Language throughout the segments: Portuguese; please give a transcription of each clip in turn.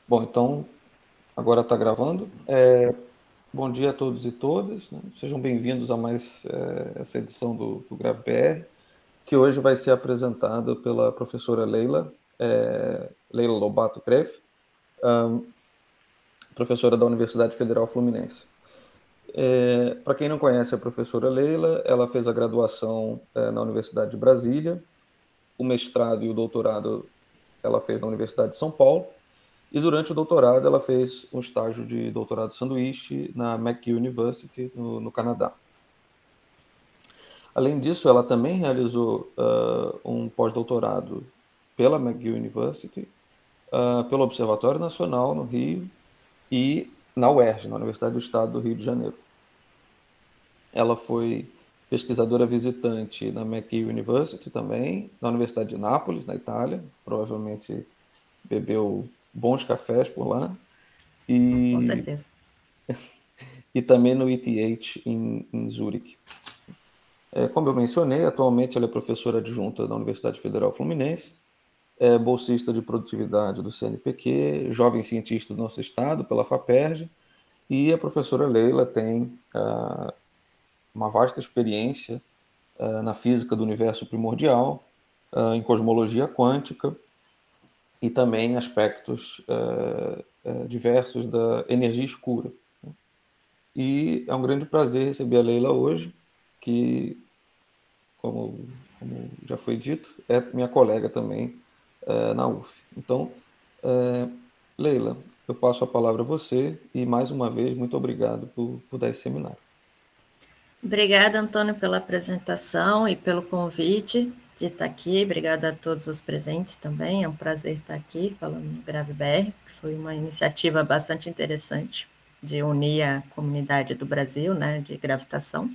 Bom, então, agora está gravando. Bom dia a todos e todas, né? Sejam bem-vindos a mais essa edição do Grave BR, que hoje vai ser apresentada pela professora Leila Lobato Greff, professora da Universidade Federal Fluminense. Para quem não conhece a professora Leila, ela fez a graduação na Universidade de Brasília, o mestrado e o doutorado ela fez na Universidade de São Paulo, e durante o doutorado ela fez um estágio de doutorado sanduíche na McGill University, no Canadá. Além disso, ela também realizou um pós-doutorado pela McGill University, pelo Observatório Nacional no Rio e na UERJ, na Universidade do Estado do Rio de Janeiro. Ela foi pesquisadora visitante na McGill University também, na Universidade de Nápoles, na Itália, provavelmente bebeu bons cafés por lá, Com e certeza. também no ETH em Zurique. Como eu mencionei, atualmente ela é professora adjunta da Universidade Federal Fluminense, é bolsista de produtividade do CNPq, jovem cientista do nosso estado pela FAPERJ, e a professora Leila tem uma vasta experiência na física do universo primordial, em cosmologia quântica e também aspectos diversos da energia escura. E é um grande prazer receber a Leila hoje, que, como já foi dito, é minha colega também na UF. Então, Leila, eu passo a palavra a você e, mais uma vez, muito obrigado por dar esse seminário. Obrigada, Antônio, pela apresentação e pelo convite de estar aqui. Obrigada a todos os presentes também. É um prazer estar aqui falando no Grave BR, que foi uma iniciativa bastante interessante de unir a comunidade do Brasil, né, de gravitação.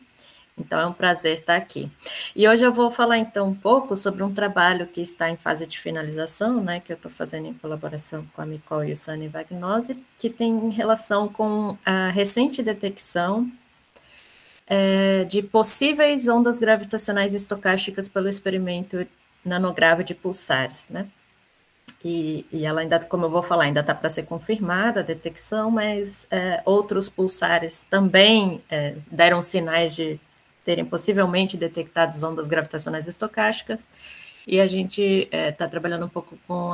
Então, é um prazer estar aqui. E hoje eu vou falar, então, um pouco sobre um trabalho que está em fase de finalização, né, que eu estou fazendo em colaboração com a Micol e o Sani Vagnose, que tem relação com a recente detecção de possíveis ondas gravitacionais estocásticas pelo experimento nanograve de pulsares, né? E ela ainda, como eu vou falar, ainda está para ser confirmada a detecção, mas outros pulsares também deram sinais de terem possivelmente detectado ondas gravitacionais estocásticas, e a gente está trabalhando um pouco com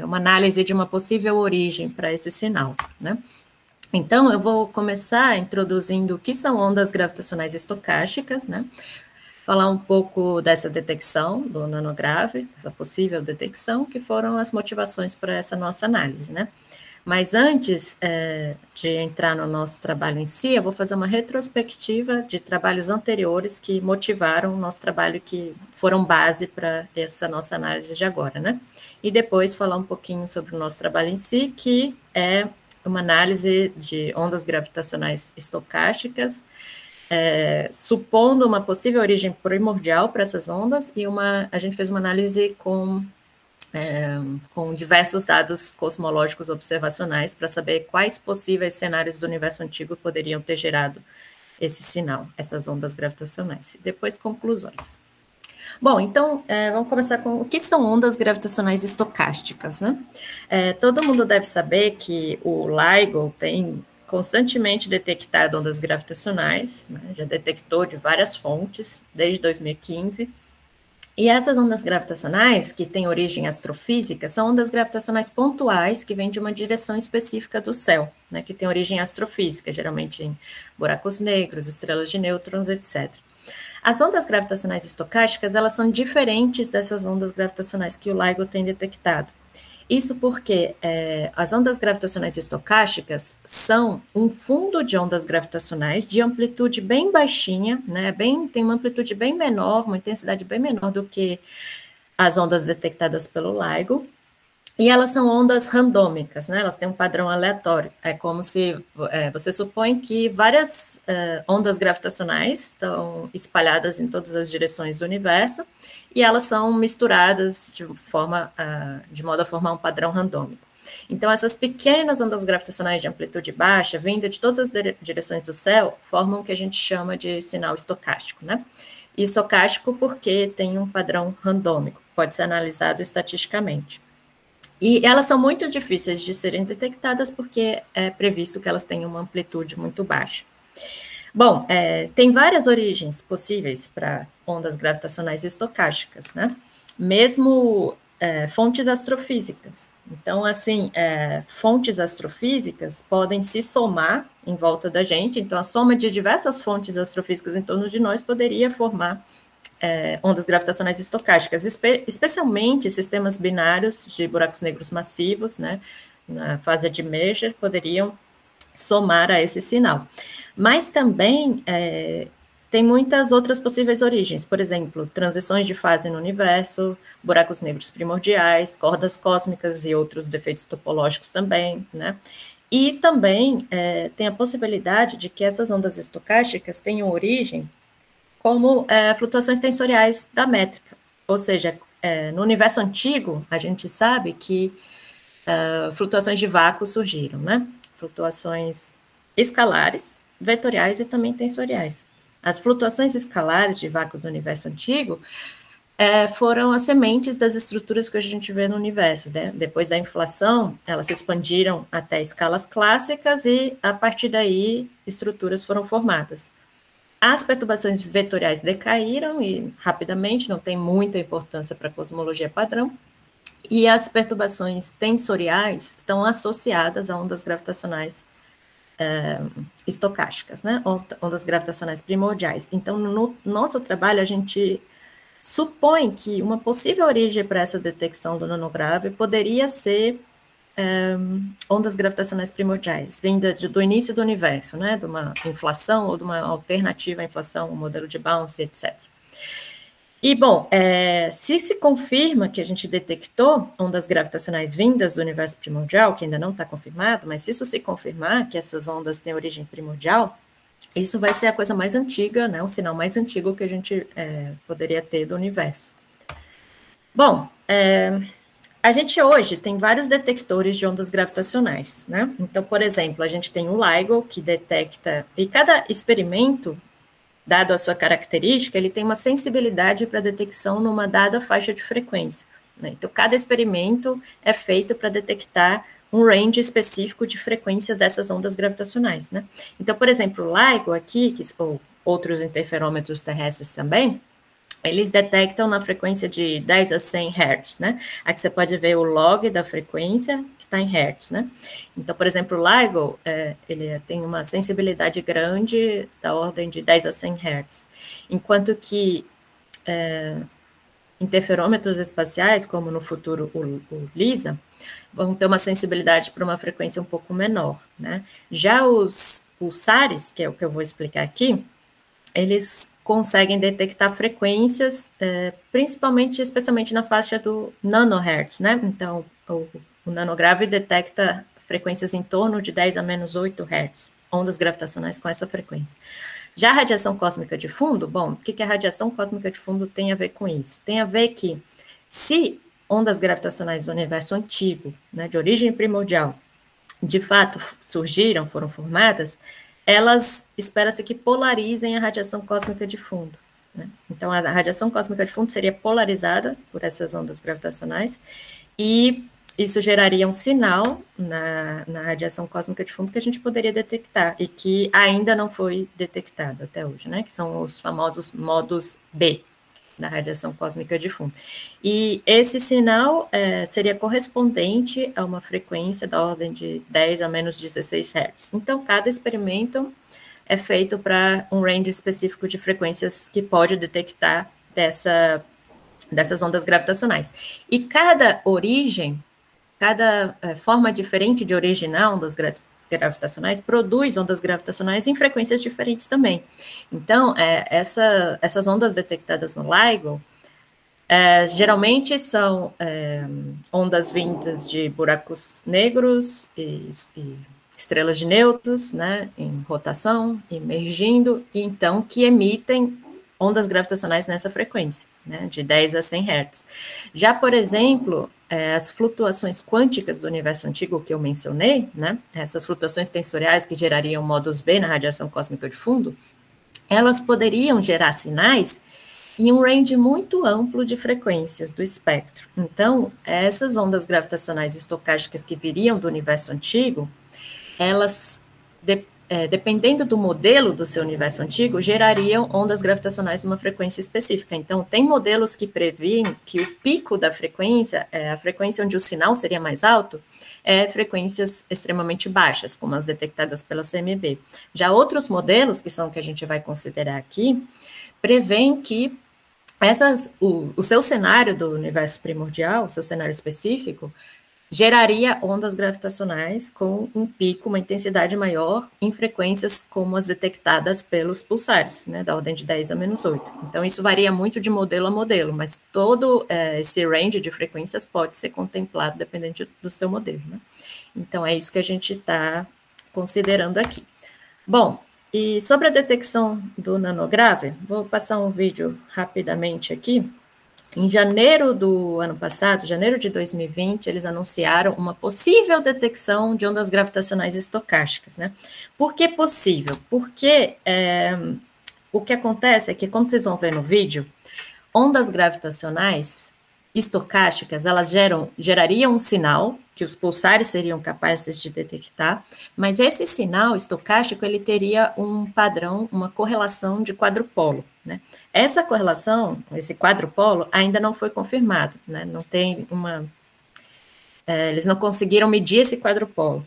uma análise de uma possível origem para esse sinal, né? Então, eu vou começar introduzindo o que são ondas gravitacionais estocásticas, né? Falar um pouco dessa detecção do nanograve, essa possível detecção, que foram as motivações para essa nossa análise, né? Mas antes de entrar no nosso trabalho em si, eu vou fazer uma retrospectiva de trabalhos anteriores que motivaram o nosso trabalho, que foram base para essa nossa análise de agora, né? E depois falar um pouquinho sobre o nosso trabalho em si, que é uma análise de ondas gravitacionais estocásticas, supondo uma possível origem primordial para essas ondas, e a gente fez uma análise com diversos dados cosmológicos observacionais para saber quais possíveis cenários do universo antigo poderiam ter gerado esse sinal, essas ondas gravitacionais. E depois, conclusões. Bom, então, vamos começar com o que são ondas gravitacionais estocásticas, né? Todo mundo deve saber que o LIGO tem constantemente detectado ondas gravitacionais, né? Já detectou de várias fontes, desde 2015, e essas ondas gravitacionais, que têm origem astrofísica, são ondas gravitacionais pontuais que vêm de uma direção específica do céu, né, que tem origem astrofísica, geralmente em buracos negros, estrelas de nêutrons, etc. As ondas gravitacionais estocásticas, elas são diferentes dessas ondas gravitacionais que o LIGO tem detectado. Isso porque as ondas gravitacionais estocásticas são um fundo de ondas gravitacionais de amplitude bem baixinha, né? Tem uma amplitude bem menor, uma intensidade bem menor do que as ondas detectadas pelo LIGO, e elas são ondas randômicas, né? Elas têm um padrão aleatório. É como se você supõe que várias ondas gravitacionais estão espalhadas em todas as direções do universo, e elas são misturadas de modo a formar um padrão randômico. Então, essas pequenas ondas gravitacionais de amplitude baixa, vindo de todas as direções do céu, formam o que a gente chama de sinal estocástico, né? E estocástico porque tem um padrão randômico, pode ser analisado estatisticamente. E elas são muito difíceis de serem detectadas porque é previsto que elas tenham uma amplitude muito baixa. Bom, tem várias origens possíveis para ondas gravitacionais estocásticas, né? Mesmo fontes astrofísicas. Então, assim, fontes astrofísicas podem se somar em volta da gente, então a soma de diversas fontes astrofísicas em torno de nós poderia formar ondas gravitacionais estocásticas, especialmente sistemas binários de buracos negros massivos, né, na fase de merger, poderiam somar a esse sinal. Mas também tem muitas outras possíveis origens, por exemplo, transições de fase no universo, buracos negros primordiais, cordas cósmicas e outros defeitos topológicos também, né? E também tem a possibilidade de que essas ondas estocásticas tenham origem como flutuações tensoriais da métrica, ou seja, no universo antigo, a gente sabe que flutuações de vácuo surgiram, né? Flutuações escalares, vetoriais e também tensoriais. As flutuações escalares de vácuo do universo antigo foram as sementes das estruturas que a gente vê no universo, né? Depois da inflação, elas se expandiram até escalas clássicas e, a partir daí, estruturas foram formadas. As perturbações vetoriais decaíram e rapidamente, não tem muita importância para a cosmologia padrão, e as perturbações tensoriais estão associadas a ondas gravitacionais estocásticas, né? Ondas gravitacionais primordiais. Então, no nosso trabalho, a gente supõe que uma possível origem para essa detecção do nanograve poderia ser ondas gravitacionais primordiais, vinda do início do universo, né? De uma inflação ou de uma alternativa à inflação, um modelo de Bounce, etc. E, bom, se confirma que a gente detectou ondas gravitacionais vindas do universo primordial, que ainda não está confirmado, mas se isso se confirmar, que essas ondas têm origem primordial, isso vai ser a coisa mais antiga, né, o sinal mais antigo que a gente poderia ter do universo. Bom, a gente hoje tem vários detectores de ondas gravitacionais, né? Então, por exemplo, a gente tem o LIGO, que detecta, e cada experimento, dado a sua característica, ele tem uma sensibilidade para detecção numa dada faixa de frequência, né? Então, cada experimento é feito para detectar um range específico de frequências dessas ondas gravitacionais, né? Então, por exemplo, o LIGO aqui, ou outros interferômetros terrestres também, eles detectam na frequência de 10 a 100 Hz, né? Aqui você pode ver o log da frequência que está em Hz, né? Então, por exemplo, o LIGO, ele tem uma sensibilidade grande da ordem de 10 a 100 Hz, enquanto que interferômetros espaciais, como no futuro o LISA, vão ter uma sensibilidade para uma frequência um pouco menor, né? Já os pulsares, que é o que eu vou explicar aqui, eles conseguem detectar frequências, principalmente, especialmente na faixa do nanohertz, né? Então, o nanograve detecta frequências em torno de 10 a menos 8 Hz, ondas gravitacionais com essa frequência. Já a radiação cósmica de fundo, bom, o que a radiação cósmica de fundo tem a ver com isso? Tem a ver que, se ondas gravitacionais do universo antigo, né, de origem primordial, de fato surgiram, foram formadas, elas espera-se que polarizem a radiação cósmica de fundo, né? Então, a radiação cósmica de fundo seria polarizada por essas ondas gravitacionais, e isso geraria um sinal na radiação cósmica de fundo que a gente poderia detectar, e que ainda não foi detectado até hoje, né? Que são os famosos modos B da radiação cósmica de fundo. E esse sinal seria correspondente a uma frequência da ordem de 10 a menos 16 Hz. Então, cada experimento é feito para um range específico de frequências que pode detectar dessas ondas gravitacionais. E cada origem, cada forma diferente de originar ondas gravitacionais produz ondas gravitacionais em frequências diferentes também. Então, essas ondas detectadas no LIGO geralmente são ondas vindas de buracos negros e estrelas de nêutrons, né, em rotação, emergindo, e então que emitem ondas gravitacionais nessa frequência, né, de 10 a 100 Hz. Já, por exemplo, as flutuações quânticas do universo antigo que eu mencionei, né, essas flutuações tensoriais que gerariam modos B na radiação cósmica de fundo, elas poderiam gerar sinais e um range muito amplo de frequências do espectro. Então, essas ondas gravitacionais estocásticas que viriam do universo antigo, elas, dependendo do modelo do seu universo antigo, gerariam ondas gravitacionais de uma frequência específica. Então, tem modelos que prevêem que o pico da frequência, a frequência onde o sinal seria mais alto, é frequências extremamente baixas, como as detectadas pela CMB. Já outros modelos, que são o que a gente vai considerar aqui, prevêem que o seu cenário do universo primordial, o seu cenário específico, geraria ondas gravitacionais com um pico, uma intensidade maior em frequências como as detectadas pelos pulsares, né, da ordem de 10 a menos 8. Então, isso varia muito de modelo a modelo, mas todo esse range de frequências pode ser contemplado dependendo do seu modelo, né? Então, é isso que a gente está considerando aqui. Bom, e sobre a detecção do nanograve, vou passar um vídeo rapidamente aqui. Em janeiro do ano passado, janeiro de 2020, eles anunciaram uma possível detecção de ondas gravitacionais estocásticas, né? Por que possível? Porque o que acontece é que, como vocês vão ver no vídeo, ondas gravitacionais estocásticas, elas gerariam um sinal que os pulsares seriam capazes de detectar, mas esse sinal estocástico, ele teria um padrão, uma correlação de quadrupolo, né? Essa correlação, esse quadrupolo, ainda não foi confirmado, né? Não tem eles não conseguiram medir esse quadrupolo,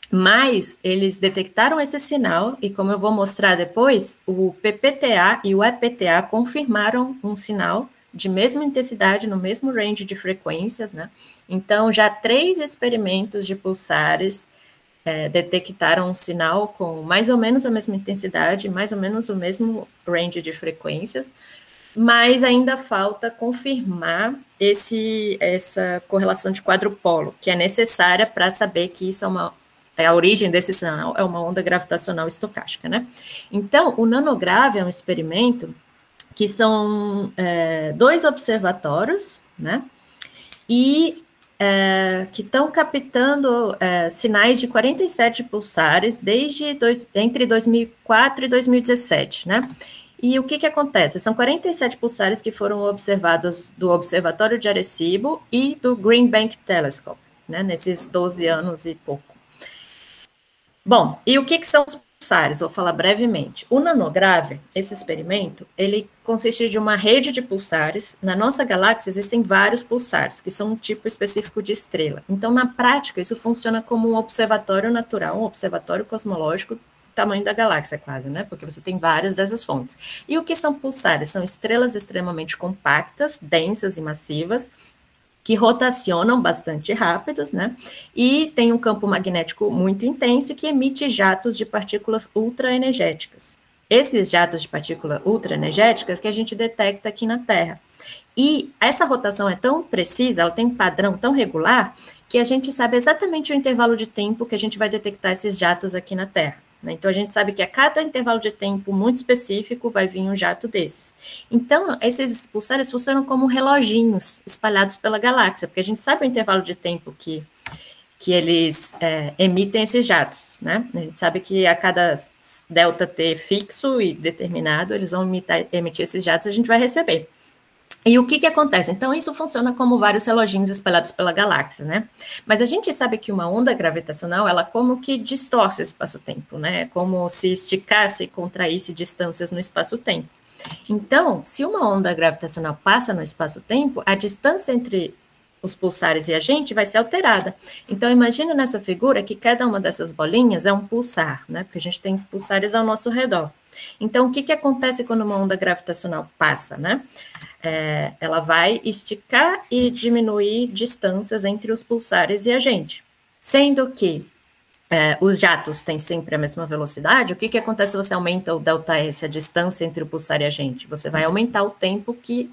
mas eles detectaram esse sinal, e como eu vou mostrar depois, o PPTA e o EPTA confirmaram um sinal de mesma intensidade, no mesmo range de frequências, né? Então, já 3 experimentos de pulsares detectaram um sinal com mais ou menos a mesma intensidade, mais ou menos o mesmo range de frequências, mas ainda falta confirmar essa correlação de quadrupolo, que é necessária para saber que isso a origem desse sinal é uma onda gravitacional estocástica, né? Então, o nanograve é um experimento que são 2 observatórios, né? E que estão captando sinais de 47 pulsares entre 2004 e 2017, né? E o que acontece? São 47 pulsares que foram observados do Observatório de Arecibo e do Green Bank Telescope, né? Nesses 12 anos e pouco. Bom, e o que são os pulsares? Vou falar brevemente. O nanograve, esse experimento, ele consiste de uma rede de pulsares. Na nossa galáxia existem vários pulsares, que são um tipo específico de estrela. Então, na prática, isso funciona como um observatório natural, um observatório cosmológico, tamanho da galáxia quase, né? Porque você tem várias dessas fontes. E o que são pulsares? São estrelas extremamente compactas, densas e massivas, que rotacionam bastante rápidos, né? E tem um campo magnético muito intenso que emite jatos de partículas ultraenergéticas. Esses jatos de partículas ultraenergéticas que a gente detecta aqui na Terra. E essa rotação é tão precisa, ela tem um padrão tão regular, que a gente sabe exatamente o intervalo de tempo que a gente vai detectar esses jatos aqui na Terra. Então, a gente sabe que a cada intervalo de tempo muito específico vai vir um jato desses. Então, esses pulsares funcionam como reloginhos espalhados pela galáxia, porque a gente sabe o intervalo de tempo que eles emitem esses jatos, né? A gente sabe que a cada delta T fixo e determinado, eles vão emitir esses jatos e a gente vai receber. E o que acontece? Então, isso funciona como vários reloginhos espalhados pela galáxia, né? Mas a gente sabe que uma onda gravitacional, ela como que distorce o espaço-tempo, né? Como se esticasse e contraísse distâncias no espaço-tempo. Então, se uma onda gravitacional passa no espaço-tempo, a distância entre os pulsares e a gente vai ser alterada. Então, imagina nessa figura que cada uma dessas bolinhas é um pulsar, né? Porque a gente tem pulsares ao nosso redor. Então, o que acontece quando uma onda gravitacional passa, né? Ela vai esticar e diminuir distâncias entre os pulsares e a gente. Sendo que os jatos têm sempre a mesma velocidade, o que acontece se você aumenta o ΔS, a distância entre o pulsar e a gente? Você vai aumentar o tempo que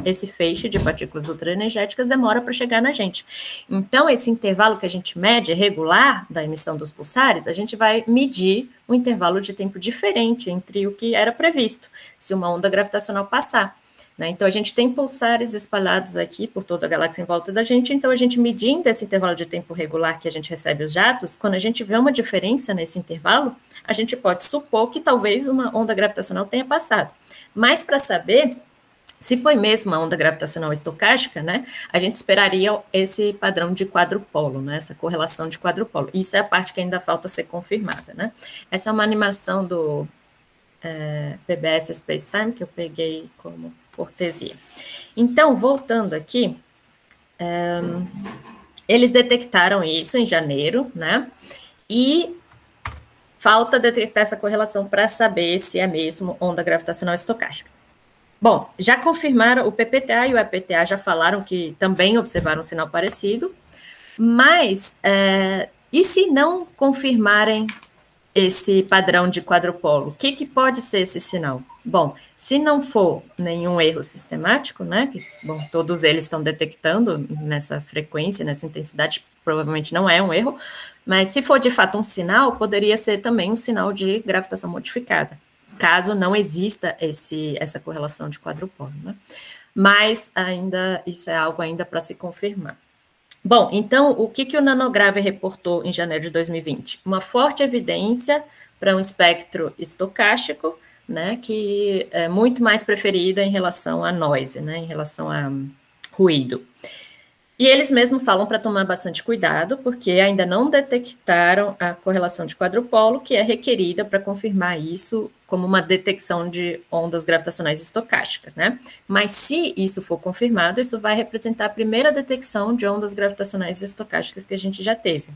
esse feixe de partículas ultraenergéticas demora para chegar na gente. Então, esse intervalo que a gente mede regular da emissão dos pulsares, a gente vai medir um intervalo de tempo diferente entre o que era previsto, se uma onda gravitacional passar. Né? Então, a gente tem pulsares espalhados aqui por toda a galáxia em volta da gente, então a gente medindo esse intervalo de tempo regular que a gente recebe os jatos, quando a gente vê uma diferença nesse intervalo, a gente pode supor que talvez uma onda gravitacional tenha passado. Mas, para saber, Se foi mesmo uma onda gravitacional estocástica, né, a gente esperaria esse padrão de quadrupolo, né, essa correlação de quadrupolo. Isso é a parte que ainda falta ser confirmada, né. Essa é uma animação do PBS Spacetime que eu peguei como cortesia. Então, voltando aqui, eles detectaram isso em janeiro, né, e falta detectar essa correlação para saber se é mesmo onda gravitacional estocástica. Bom, já confirmaram, o PPTA e o EPTA já falaram que também observaram um sinal parecido, mas e se não confirmarem esse padrão de quadrupolo? O que pode ser esse sinal? Bom, se não for nenhum erro sistemático, né, que, bom, todos eles estão detectando nessa frequência, nessa intensidade, provavelmente não é um erro, mas se for de fato um sinal, poderia ser também um sinal de gravitação modificada, caso não exista essa correlação de quadrupolo, né? Mas ainda, isso é algo ainda para se confirmar. Bom, então, o que o Nanograve reportou em janeiro de 2020? Uma forte evidência para um espectro estocástico, né, que é muito mais preferida em relação a noise, né, em relação a ruído. E eles mesmos falam para tomar bastante cuidado, porque ainda não detectaram a correlação de quadrupolo, que é requerida para confirmar isso como uma detecção de ondas gravitacionais estocásticas, né? Mas se isso for confirmado, isso vai representar a primeira detecção de ondas gravitacionais estocásticas que a gente já teve.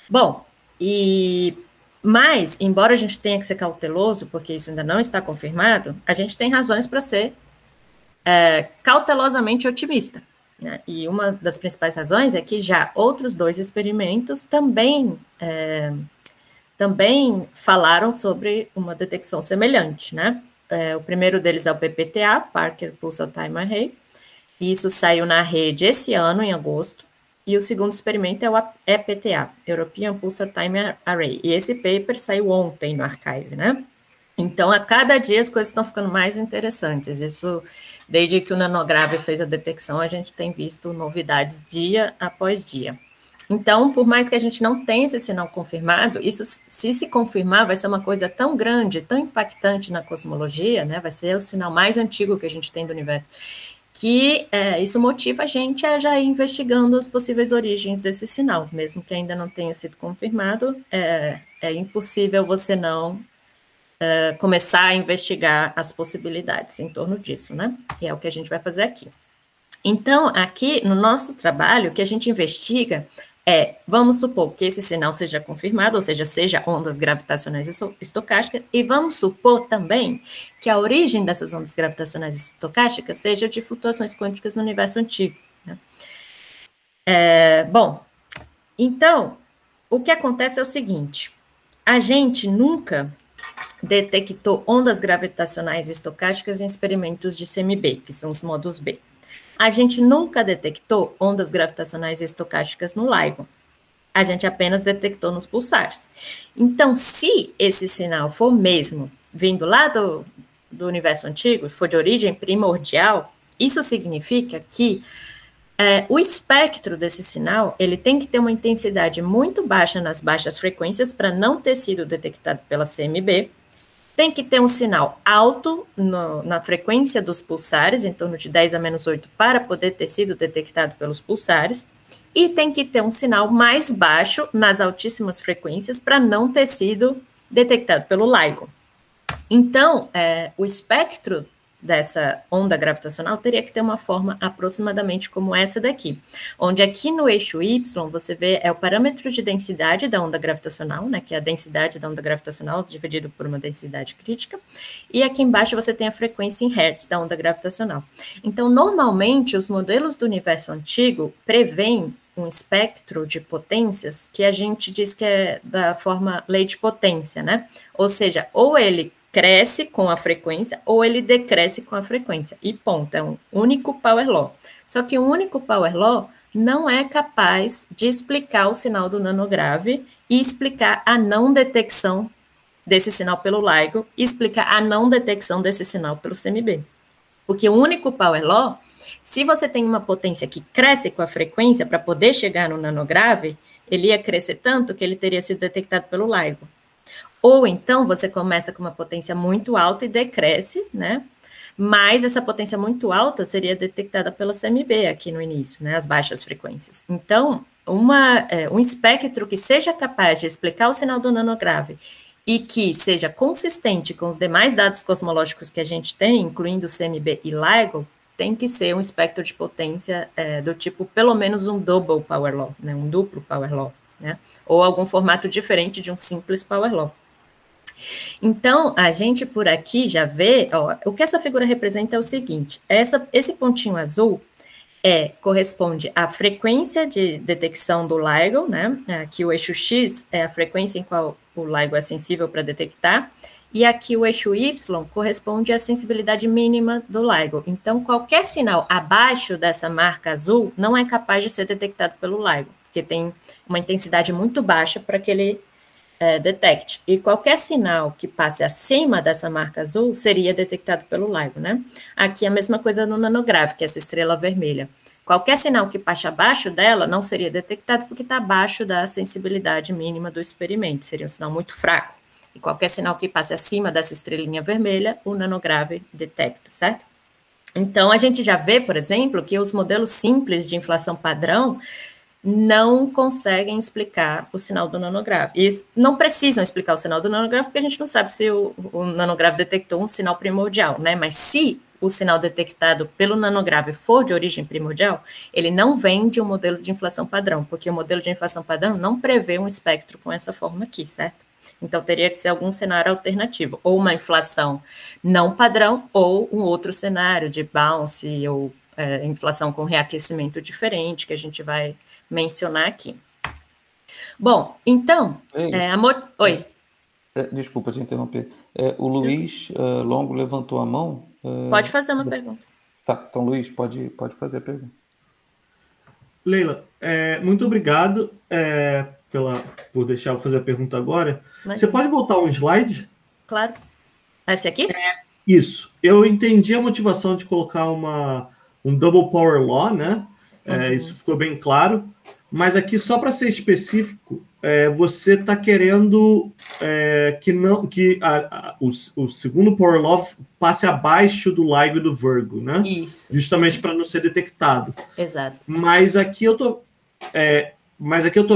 Bom, mas, embora a gente tenha que ser cauteloso, porque isso ainda não está confirmado, a gente tem razões para ser cautelosamente otimista. Né? E uma das principais razões é que já outros 2 experimentos também falaram sobre uma detecção semelhante, né? O primeiro deles é o PPTA, Parker Pulsar Time Array, e isso saiu na rede esse ano, em agosto, e o segundo experimento é o EPTA, European Pulsar Time Array, e esse paper saiu ontem no Archive, né? Então, a cada dia as coisas estão ficando mais interessantes. Isso, desde que o Nanograve fez a detecção, a gente tem visto novidades dia após dia. Então, por mais que a gente não tenha esse sinal confirmado, isso, se confirmar, vai ser uma coisa tão grande, tão impactante na cosmologia, né? Vai ser o sinal mais antigo que a gente tem do universo, que isso motiva a gente a já ir investigando as possíveis origens desse sinal, mesmo que ainda não tenha sido confirmado, é impossível você não começar a investigar as possibilidades em torno disso, né? Que é o que a gente vai fazer aqui. Então, aqui no nosso trabalho, o que a gente investiga vamos supor que esse sinal seja confirmado, ou seja ondas gravitacionais estocásticas, e vamos supor também que a origem dessas ondas gravitacionais estocásticas seja de flutuações quânticas no universo antigo. Né? Bom, então, o que acontece é o seguinte, a gente nunca detectou ondas gravitacionais estocásticas em experimentos de CMB, que são os módulos B. A gente nunca detectou ondas gravitacionais estocásticas no LIGO. A gente apenas detectou nos pulsares. Então, se esse sinal for mesmo vindo lá do universo antigo, for de origem primordial, isso significa que o espectro desse sinal, ele tem que ter uma intensidade muito baixa nas baixas frequências para não ter sido detectado pela CMB, tem que ter um sinal alto na frequência dos pulsares, em torno de 10 a menos 8, para poder ter sido detectado pelos pulsares, e tem que ter um sinal mais baixo nas altíssimas frequências para não ter sido detectado pelo LIGO. Então, o espectro dessa onda gravitacional teria que ter uma forma aproximadamente como essa daqui, onde aqui no eixo Y você vê o parâmetro de densidade da onda gravitacional, né, que é a densidade da onda gravitacional dividido por uma densidade crítica, e aqui embaixo você tem a frequência em hertz da onda gravitacional. Então, normalmente, os modelos do universo antigo prevêem um espectro de potências que a gente diz que é da forma lei de potência, né? Ou seja, ou ele cresce com a frequência ou ele decresce com a frequência. E ponto, é um único power law. Só que um único power law não é capaz de explicar o sinal do nanograve e explicar a não detecção desse sinal pelo LIGO e explicar a não detecção desse sinal pelo CMB. Porque o único power law, se você tem uma potência que cresce com a frequência para poder chegar no nanograve, ele ia crescer tanto que ele teria sido detectado pelo LIGO. Ou então você começa com uma potência muito alta e decresce, né? mas essa potência muito alta seria detectada pela CMB aqui no início, né, as baixas frequências. Então, um espectro que seja capaz de explicar o sinal do nanograve e que seja consistente com os demais dados cosmológicos que a gente tem, incluindo CMB e LIGO, tem que ser um espectro de potência do tipo, pelo menos um double power law, né, um duplo power law, né, ou algum formato diferente de um simples power law. Então, a gente por aqui já vê, ó, o que essa figura representa é o seguinte, esse pontinho azul corresponde à frequência de detecção do LIGO, né, aqui o eixo X é a frequência em qual o LIGO é sensível para detectar, e aqui o eixo Y corresponde à sensibilidade mínima do LIGO. Então, qualquer sinal abaixo dessa marca azul não é capaz de ser detectado pelo LIGO, porque tem uma intensidade muito baixa para que ele detecte. E qualquer sinal que passe acima dessa marca azul seria detectado pelo LIGO, né? Aqui a mesma coisa no nanograve, que é essa estrela vermelha. Qualquer sinal que passe abaixo dela não seria detectado porque está abaixo da sensibilidade mínima do experimento, seria um sinal muito fraco. E qualquer sinal que passe acima dessa estrelinha vermelha, o nanograve detecta, certo? Então, a gente já vê, por exemplo, que os modelos simples de inflação padrão não conseguem explicar o sinal do nanograve. E não precisam explicar o sinal do nanograve, porque a gente não sabe se o nanograve detectou um sinal primordial, né? Mas se o sinal detectado pelo nanograve for de origem primordial, ele não vem de um modelo de inflação padrão, porque o modelo de inflação padrão não prevê um espectro com essa forma aqui, certo? Então, teria que ser algum cenário alternativo, ou uma inflação não padrão, ou um outro cenário de bounce, ou inflação com reaquecimento diferente, que a gente vai mencionar aqui. Bom, então, Oi. Desculpa te interromper. O Luiz Longo levantou a mão. Pode fazer uma pergunta. Tá, então, Luiz, pode fazer a pergunta. Leila, muito obrigado por deixar eu fazer a pergunta agora. Você pode voltar um slide? Claro. Esse aqui? Isso. Eu entendi a motivação de colocar um double power law, né? Isso ficou bem claro. Mas aqui, só para ser específico, você está querendo que o segundo power law passe abaixo do LIGO e do Virgo, né? Isso. Justamente para não ser detectado. Exato. Mas aqui eu tô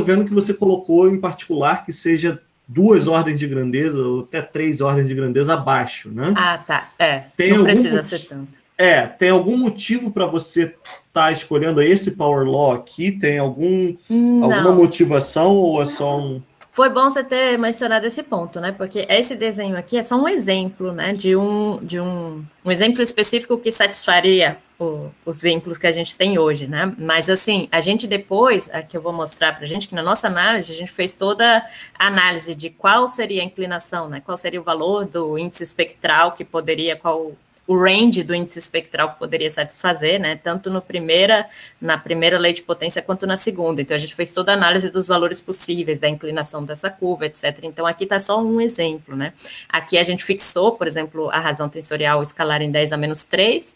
vendo que você colocou em particular que seja 2 ordens de grandeza ou até 3 ordens de grandeza abaixo, né? Ah, tá. Não precisa ser tanto. Tem algum motivo para você estar escolhendo esse Power Law aqui? Tem alguma motivação ou é só um... Foi bom você ter mencionado esse ponto, né? Porque esse desenho aqui é só um exemplo, né? De um exemplo específico que satisfaria os vínculos que a gente tem hoje, né? Mas, assim, a gente depois, aqui eu vou mostrar para a gente, que na nossa análise, a gente fez toda a análise de qual seria a inclinação, né? Qual seria o valor do índice espectral que poderia, o range do índice espectral que poderia satisfazer, né, tanto na primeira lei de potência quanto na segunda. Então, a gente fez toda a análise dos valores possíveis, da inclinação dessa curva, etc. Então, aqui está só um exemplo, né. Aqui a gente fixou, por exemplo, a razão tensorial escalar em 10 a menos 3,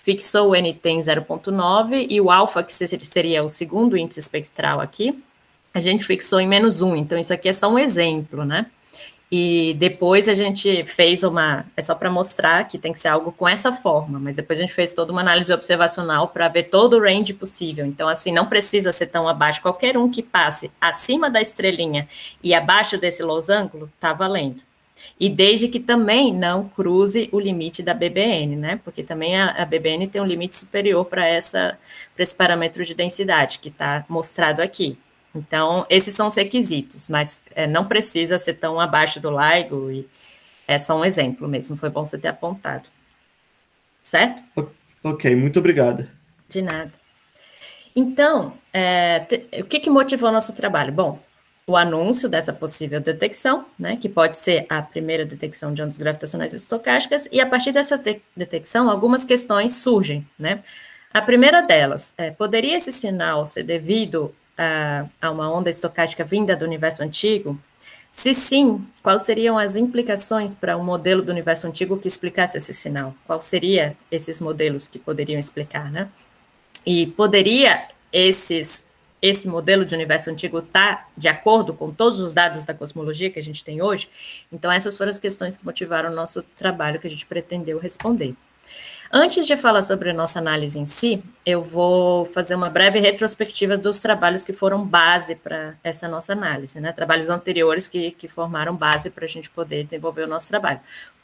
fixou o NT em 0,9 e o alfa, que seria o segundo índice espectral aqui, a gente fixou em menos 1. Então, isso aqui é só um exemplo, né. E depois a gente fez é só para mostrar que tem que ser algo com essa forma, mas depois a gente fez toda uma análise observacional para ver todo o range possível. Então, assim, não precisa ser tão abaixo. Qualquer um que passe acima da estrelinha e abaixo desse losango, está valendo. E desde que também não cruze o limite da BBN, né? Porque também a BBN tem um limite superior para esse parâmetro de densidade, que está mostrado aqui. Então, esses são os requisitos, mas não precisa ser tão abaixo do LIGO, e é só um exemplo mesmo, foi bom você ter apontado. Certo? Ok, muito obrigada. De nada. Então, o que motivou o nosso trabalho? Bom, o anúncio dessa possível detecção, né, que pode ser a primeira detecção de ondas gravitacionais estocásticas, e a partir dessa detecção, algumas questões surgem, né? A primeira delas, poderia esse sinal ser devido a uma onda estocástica vinda do universo antigo? Se sim, quais seriam as implicações para um modelo do universo antigo que explicasse esse sinal? Quais seriam esses modelos que poderiam explicar, né? E poderia esse modelo de universo antigo estar de acordo com todos os dados da cosmologia que a gente tem hoje? Então, essas foram as questões que motivaram o nosso trabalho, que a gente pretendeu responder. Antes de falar sobre a nossa análise em si, eu vou fazer uma breve retrospectiva dos trabalhos que foram base para essa nossa análise, né? Trabalhos anteriores que formaram base para a gente poder desenvolver o nosso trabalho.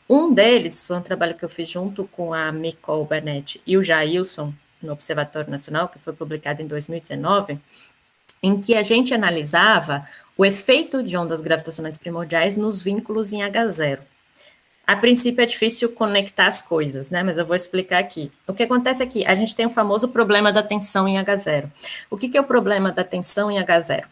Um deles foi um trabalho que eu fiz junto com a Nicole Burnett e o Jailson, no Observatório Nacional, que foi publicado em 2019, em que a gente analisava o efeito de ondas gravitacionais primordiais nos vínculos em H0. A princípio é difícil conectar as coisas, né? Mas eu vou explicar aqui. O que acontece aqui? A gente tem o famoso problema da tensão em H0. O que é o problema da tensão em H0?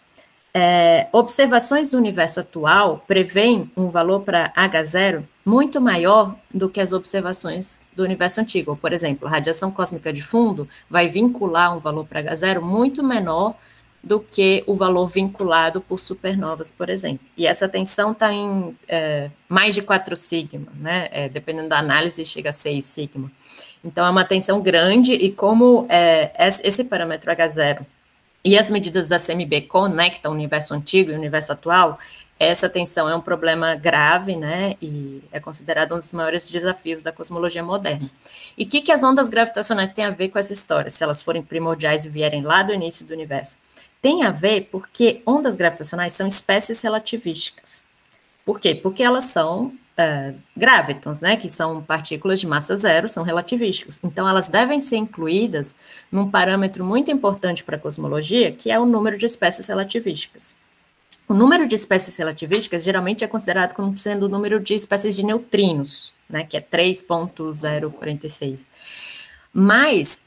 Observações do universo atual prevêem um valor para H0 muito maior do que as observações do universo antigo. Por exemplo, a radiação cósmica de fundo vai vincular um valor para H0 muito menor do que o valor vinculado por supernovas, por exemplo. E essa tensão está em mais de 4 sigma, né? Dependendo da análise, chega a 6 sigma. Então, é uma tensão grande, e como esse parâmetro H0 e as medidas da CMB conectam o universo antigo e o universo atual, essa tensão é um problema grave, né, e é considerado um dos maiores desafios da cosmologia moderna. E o que as ondas gravitacionais têm a ver com essa história, se elas forem primordiais e vierem lá do início do universo? Tem a ver porque ondas gravitacionais são espécies relativísticas. Por quê? Porque elas são gravitons, né, que são partículas de massa zero, são relativísticos. Então, elas devem ser incluídas num parâmetro muito importante para a cosmologia, que é o número de espécies relativísticas. O número de espécies relativísticas geralmente é considerado como sendo o número de espécies de neutrinos, né, que é 3.046. Mas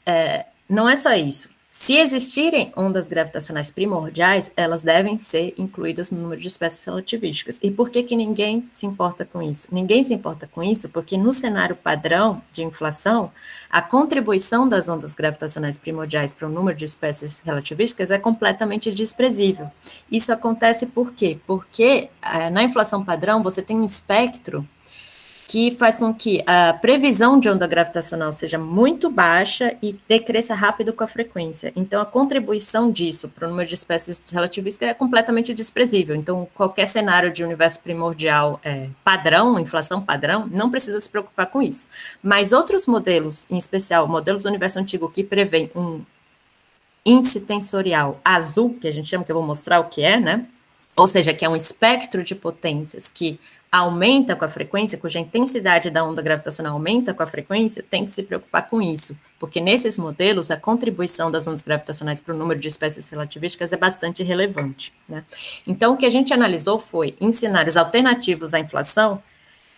não é só isso. Se existirem ondas gravitacionais primordiais, elas devem ser incluídas no número de espécies relativísticas. E por que ninguém se importa com isso? Ninguém se importa com isso porque no cenário padrão de inflação, a contribuição das ondas gravitacionais primordiais para o número de espécies relativísticas é completamente desprezível. Isso acontece por quê? Porque na inflação padrão você tem um espectro que faz com que a previsão de onda gravitacional seja muito baixa e decresça rápido com a frequência. Então, a contribuição disso para o número de espécies relativísticas é completamente desprezível. Então, qualquer cenário de universo primordial padrão, inflação padrão, não precisa se preocupar com isso. Mas outros modelos, em especial modelos do universo antigo, que prevêem um índice tensorial azul, que a gente chama, que eu vou mostrar o que é, né? Ou seja, que é um espectro de potências que aumenta com a frequência, cuja intensidade da onda gravitacional aumenta com a frequência, tem que se preocupar com isso, porque nesses modelos a contribuição das ondas gravitacionais para o número de espécies relativísticas é bastante relevante, né? Então, o que a gente analisou foi, em cenários alternativos à inflação,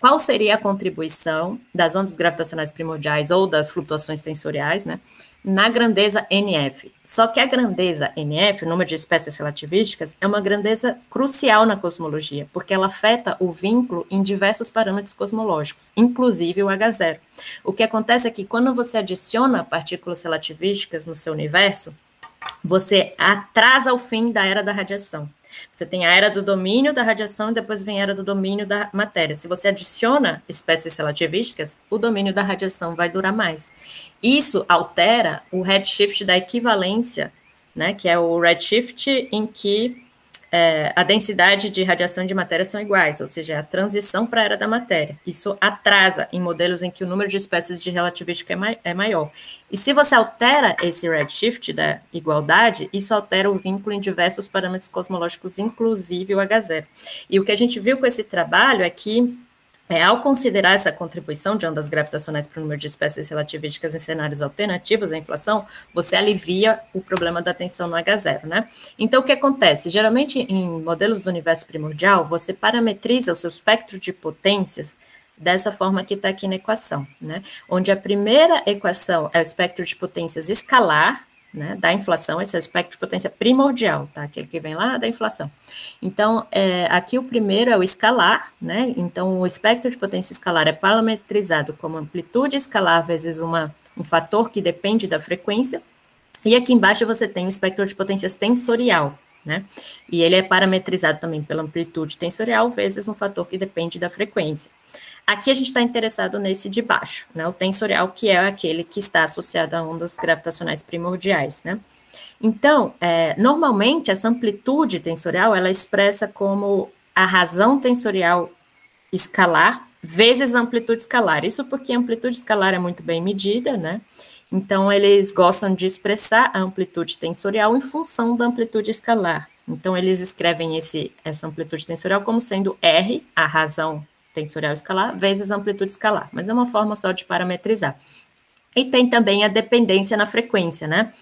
qual seria a contribuição das ondas gravitacionais primordiais ou das flutuações tensoriais, né, na grandeza NF. Só que a grandeza NF, o número de espécies relativísticas, é uma grandeza crucial na cosmologia, porque ela afeta o vínculo em diversos parâmetros cosmológicos, inclusive o H0. O que acontece é que quando você adiciona partículas relativísticas no seu universo, você atrasa o fim da era da radiação. Você tem a era do domínio da radiação e depois vem a era do domínio da matéria. Se você adiciona espécies relativísticas, o domínio da radiação vai durar mais. Isso altera o redshift da equivalência, né, que é o redshift em que a densidade de radiação e de matéria são iguais, ou seja, a transição para a era da matéria. Isso atrasa em modelos em que o número de espécies de relativística é maior. E se você altera esse redshift da igualdade, isso altera o vínculo em diversos parâmetros cosmológicos, inclusive o H0. E o que a gente viu com esse trabalho é que, ao considerar essa contribuição de ondas gravitacionais para o número de espécies relativísticas em cenários alternativos à inflação, você alivia o problema da tensão no H0, né? Então, o que acontece? Geralmente, em modelos do universo primordial, você parametriza o seu espectro de potências dessa forma que está aqui na equação, né? Onde a primeira equação é o espectro de potências escalar, né, da inflação, esse é o espectro de potência primordial, tá? Aquele que vem lá da inflação. Então, aqui o primeiro é o escalar, né? Então, o espectro de potência escalar é parametrizado como amplitude escalar vezes um fator que depende da frequência, e aqui embaixo você tem o espectro de potências tensorial, né? E ele é parametrizado também pela amplitude tensorial vezes um fator que depende da frequência. Aqui a gente está interessado nesse de baixo, né, o tensorial, que é aquele que está associado a ondas gravitacionais primordiais, né. Então, normalmente, essa amplitude tensorial, ela é expressa como a razão tensorial escalar vezes a amplitude escalar. Isso porque a amplitude escalar é muito bem medida, né? Então, eles gostam de expressar a amplitude tensorial em função da amplitude escalar. Então, eles escrevem essa amplitude tensorial como sendo R, a razão tensorial escalar, vezes a amplitude escalar. Mas é uma forma só de parametrizar. E tem também a dependência na frequência, né?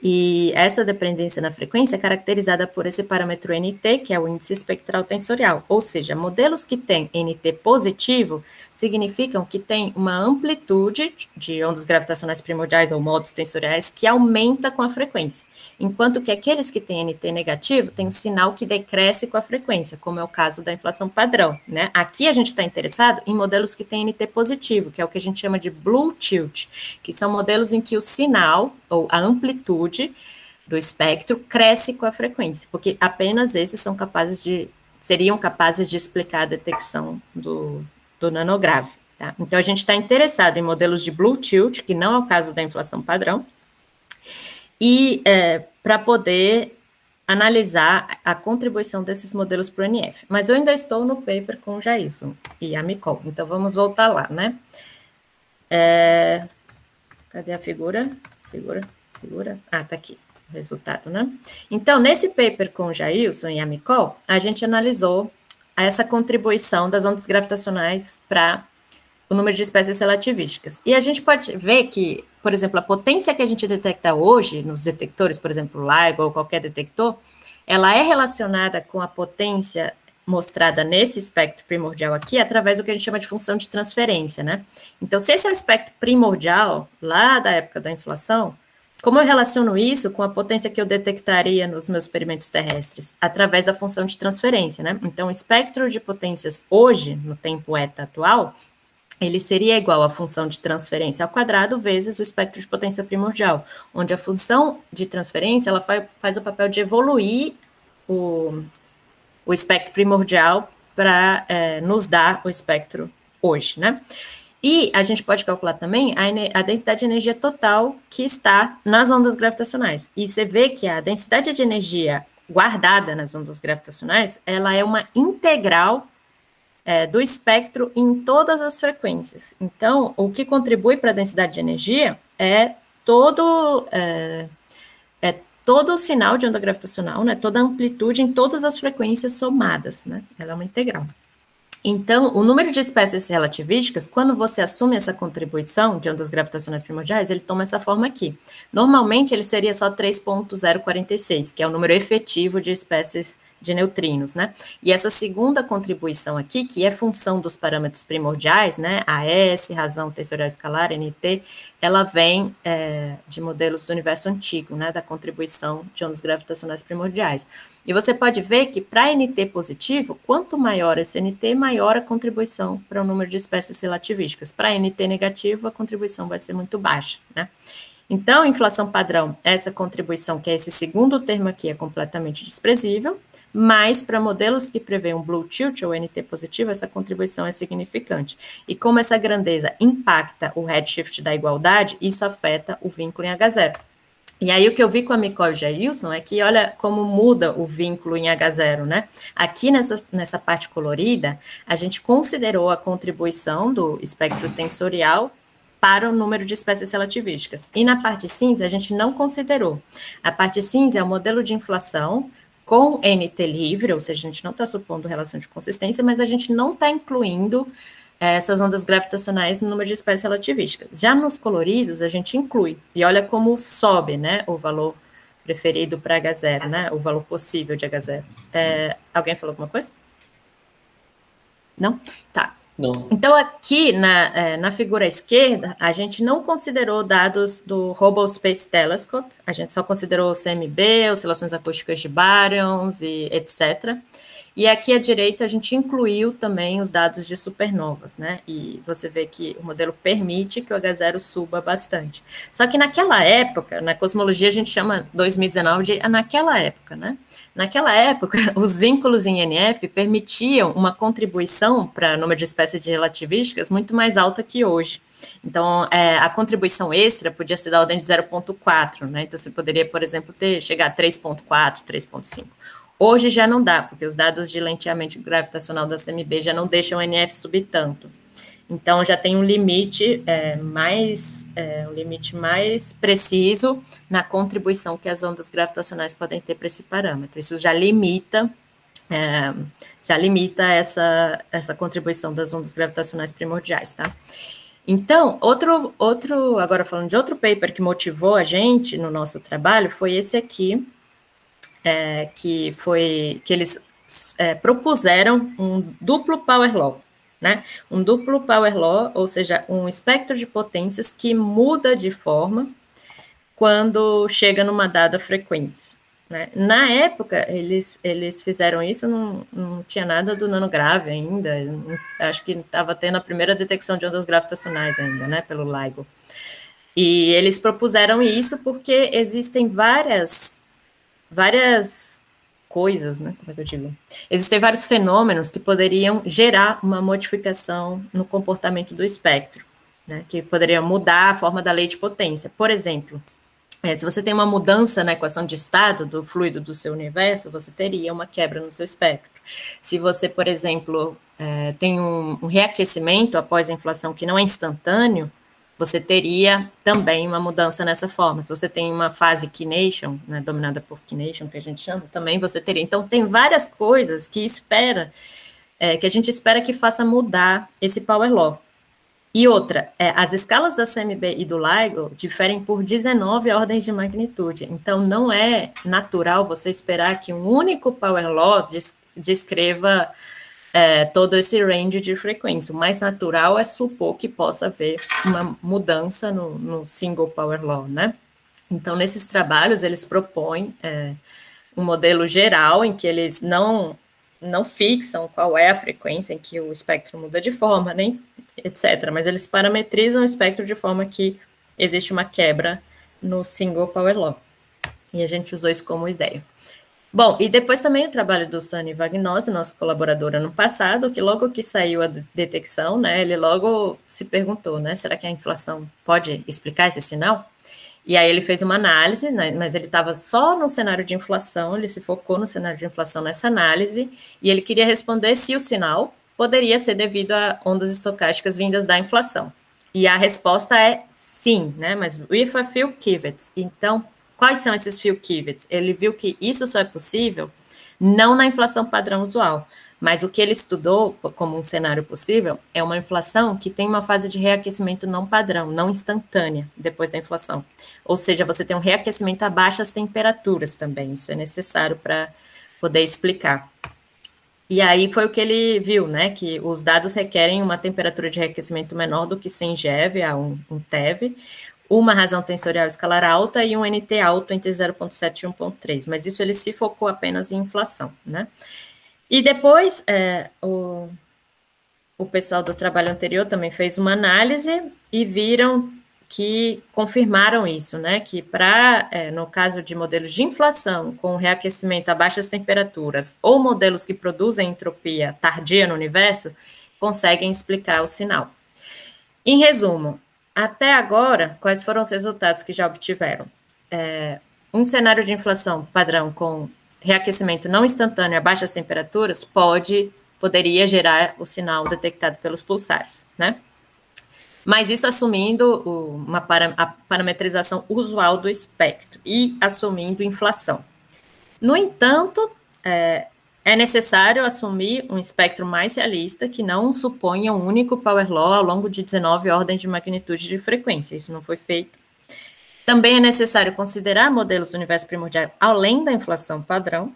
E essa dependência na frequência é caracterizada por esse parâmetro NT, que é o índice espectral tensorial. Ou seja, modelos que têm NT positivo significam que tem uma amplitude de ondas gravitacionais primordiais ou modos tensoriais que aumenta com a frequência. Enquanto que aqueles que têm NT negativo têm um sinal que decresce com a frequência, como é o caso da inflação padrão, né? Aqui a gente está interessado em modelos que têm NT positivo, que é o que a gente chama de Blue Tilt, que são modelos em que o sinal, ou a amplitude do espectro, cresce com a frequência, porque apenas esses seriam capazes de explicar a detecção do nanograve. Tá? Então, a gente está interessado em modelos de Blue Tilt, que não é o caso da inflação padrão, e para poder analisar a contribuição desses modelos para o NF. Mas eu ainda estou no paper com o Jailson e a Micol, então vamos voltar lá, né? Cadê a figura? Ah, tá aqui, o resultado, né? Então, nesse paper com o Jailson e a Micol, a gente analisou essa contribuição das ondas gravitacionais para o número de espécies relativísticas. E a gente pode ver que, por exemplo, a potência que a gente detecta hoje nos detectores, por exemplo, LIGO ou qualquer detector, ela é relacionada com a potência mostrada nesse espectro primordial aqui, através do que a gente chama de função de transferência, né? Então, se esse é o espectro primordial, lá da época da inflação, como eu relaciono isso com a potência que eu detectaria nos meus experimentos terrestres? Através da função de transferência, né? Então, o espectro de potências hoje, no tempo eta atual, ele seria igual à função de transferência ao quadrado vezes o espectro de potência primordial, onde a função de transferência ela faz o papel de evoluir o espectro primordial para nos dar o espectro hoje, né? E a gente pode calcular também a densidade de energia total que está nas ondas gravitacionais. E você vê que a densidade de energia guardada nas ondas gravitacionais, ela é uma integral do espectro em todas as frequências. Então, o que contribui para a densidade de energia é todo o sinal de onda gravitacional, né, toda a amplitude em todas as frequências somadas, né, ela é uma integral. Então, o número de espécies relativísticas, quando você assume essa contribuição de ondas gravitacionais primordiais, ele toma essa forma aqui. Normalmente, ele seria só 3.046, que é o número efetivo de espécies de neutrinos, né? E essa segunda contribuição aqui, que é função dos parâmetros primordiais, né? AS, razão tensorial escalar, NT, ela vem de modelos do universo antigo, né? Da contribuição de ondas gravitacionais primordiais. E você pode ver que para NT positivo, quanto maior esse NT, maior a contribuição para o número de espécies relativísticas. Para NT negativo, a contribuição vai ser muito baixa, né? Então, inflação padrão, essa contribuição, que é esse segundo termo aqui, é completamente desprezível, mas para modelos que prevêem um Blue Tilt ou NT positivo, essa contribuição é significante. E como essa grandeza impacta o redshift da igualdade, isso afeta o vínculo em H0. E aí o que eu vi com a Micol e o Jailson é que olha como muda o vínculo em H0, né? Aqui nessa parte colorida, a gente considerou a contribuição do espectro tensorial para o número de espécies relativísticas. E na parte cinza, a gente não considerou. A parte cinza é o modelo de inflação com NT livre, ou seja, a gente não está supondo relação de consistência, mas a gente não está incluindo essas ondas gravitacionais no número de espécies relativísticas. Já nos coloridos, a gente inclui. E olha como sobe, né, o valor preferido para H0, né, o valor possível de H0. Alguém falou alguma coisa? Não? Tá. Não. Então, aqui na figura esquerda, a gente não considerou dados do Hubble Space Telescope, a gente só considerou o CMB, oscilações acústicas de baryons e etc. E aqui à direita a gente incluiu também os dados de supernovas, né? E você vê que o modelo permite que o H0 suba bastante. Só que naquela época, na cosmologia a gente chama 2019 de naquela época, né? Naquela época, os vínculos em NF permitiam uma contribuição para o número de espécies de relativísticas muito mais alta que hoje. Então, a contribuição extra podia ser da ordem de 0,4, né? Então, você poderia, por exemplo, chegar a 3,4, 3,5. Hoje já não dá, porque os dados de lenteamento gravitacional da CMB já não deixam o NF subir tanto. Então, já tem um limite um limite mais preciso na contribuição que as ondas gravitacionais podem ter para esse parâmetro. Isso já limita essa contribuição das ondas gravitacionais primordiais, tá? Então, agora falando de outro paper que motivou a gente no nosso trabalho, foi esse aqui, que eles propuseram um duplo power law, né? Um duplo power law, ou seja, um espectro de potências que muda de forma quando chega numa dada frequência, né? Na época, eles fizeram isso, não tinha nada do nanograve ainda, acho que estava tendo a primeira detecção de ondas gravitacionais ainda, né, pelo LIGO. E eles propuseram isso porque existem várias coisas, né, como é que eu digo? Existem vários fenômenos que poderiam gerar uma modificação no comportamento do espectro, né, que poderiam mudar a forma da lei de potência. Por exemplo, se você tem uma mudança na equação de estado do fluido do seu universo, você teria uma quebra no seu espectro. Se você, por exemplo, tem um reaquecimento após a inflação que não é instantâneo, você teria também uma mudança nessa forma. Se você tem uma fase quination, né, dominada por quination, que a gente chama, também você teria. Então, tem várias coisas que a gente espera que faça mudar esse power law. E outra, as escalas da CMB e do LIGO diferem por 19 ordens de magnitude. Então, não é natural você esperar que um único power law descreva todo esse range de frequência. O mais natural é supor que possa haver uma mudança no single power law, né? Então, nesses trabalhos, eles propõem um modelo geral em que eles não fixam qual é a frequência em que o espectro muda de forma, nem etc. Mas eles parametrizam o espectro de forma que existe uma quebra no single power law. E a gente usou isso como ideia. Bom, e depois também o trabalho do Sani Vagnosi, nosso colaborador ano passado, que logo que saiu a detecção, né, ele logo se perguntou, né, será que a inflação pode explicar esse sinal? E aí ele fez uma análise, né, mas ele estava só no cenário de inflação, ele se focou no cenário de inflação nessa análise, e ele queria responder se o sinal poderia ser devido a ondas estocásticas vindas da inflação. E a resposta é sim, né, mas with a few caveats. Então, quais são esses few caveats? Ele viu que isso só é possível não na inflação padrão usual, mas o que ele estudou como um cenário possível é uma inflação que tem uma fase de reaquecimento não padrão, não instantânea, depois da inflação. Ou seja, você tem um reaquecimento a baixas temperaturas também, isso é necessário para poder explicar. E aí foi o que ele viu, né, que os dados requerem uma temperatura de reaquecimento menor do que 100 GeV a 1 TeV, uma razão tensorial escalar alta e um NT alto entre 0,7 e 1,3, mas isso ele se focou apenas em inflação, né. E depois, o pessoal do trabalho anterior também fez uma análise e viram que confirmaram isso, né, que no caso de modelos de inflação com reaquecimento a baixas temperaturas ou modelos que produzem entropia tardia no universo, conseguem explicar o sinal. Em resumo, até agora, quais foram os resultados que já obtiveram? Um cenário de inflação padrão com reaquecimento não instantâneo a baixas temperaturas poderia gerar o sinal detectado pelos pulsares, né? Mas isso assumindo a parametrização usual do espectro e assumindo inflação. No entanto, é necessário assumir um espectro mais realista que não suponha um único power law ao longo de 19 ordens de magnitude de frequência. Isso não foi feito. Também é necessário considerar modelos do universo primordial além da inflação padrão.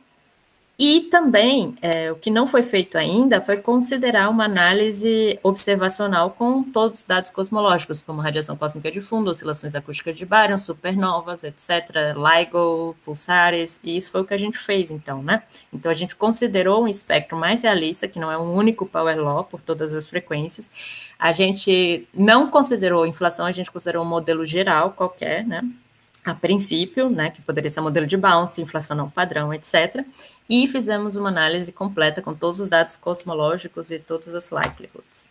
E também, o que não foi feito ainda foi considerar uma análise observacional com todos os dados cosmológicos, como radiação cósmica de fundo, oscilações acústicas de Baryon, supernovas, etc., LIGO, pulsares, e isso foi o que a gente fez, então, né? Então, a gente considerou um espectro mais realista, que não é um único power law por todas as frequências. A gente não considerou inflação, a gente considerou um modelo geral qualquer, né? A princípio, né, que poderia ser um modelo de bounce, inflação não padrão, etc., e fizemos uma análise completa com todos os dados cosmológicos e todas as likelihoods.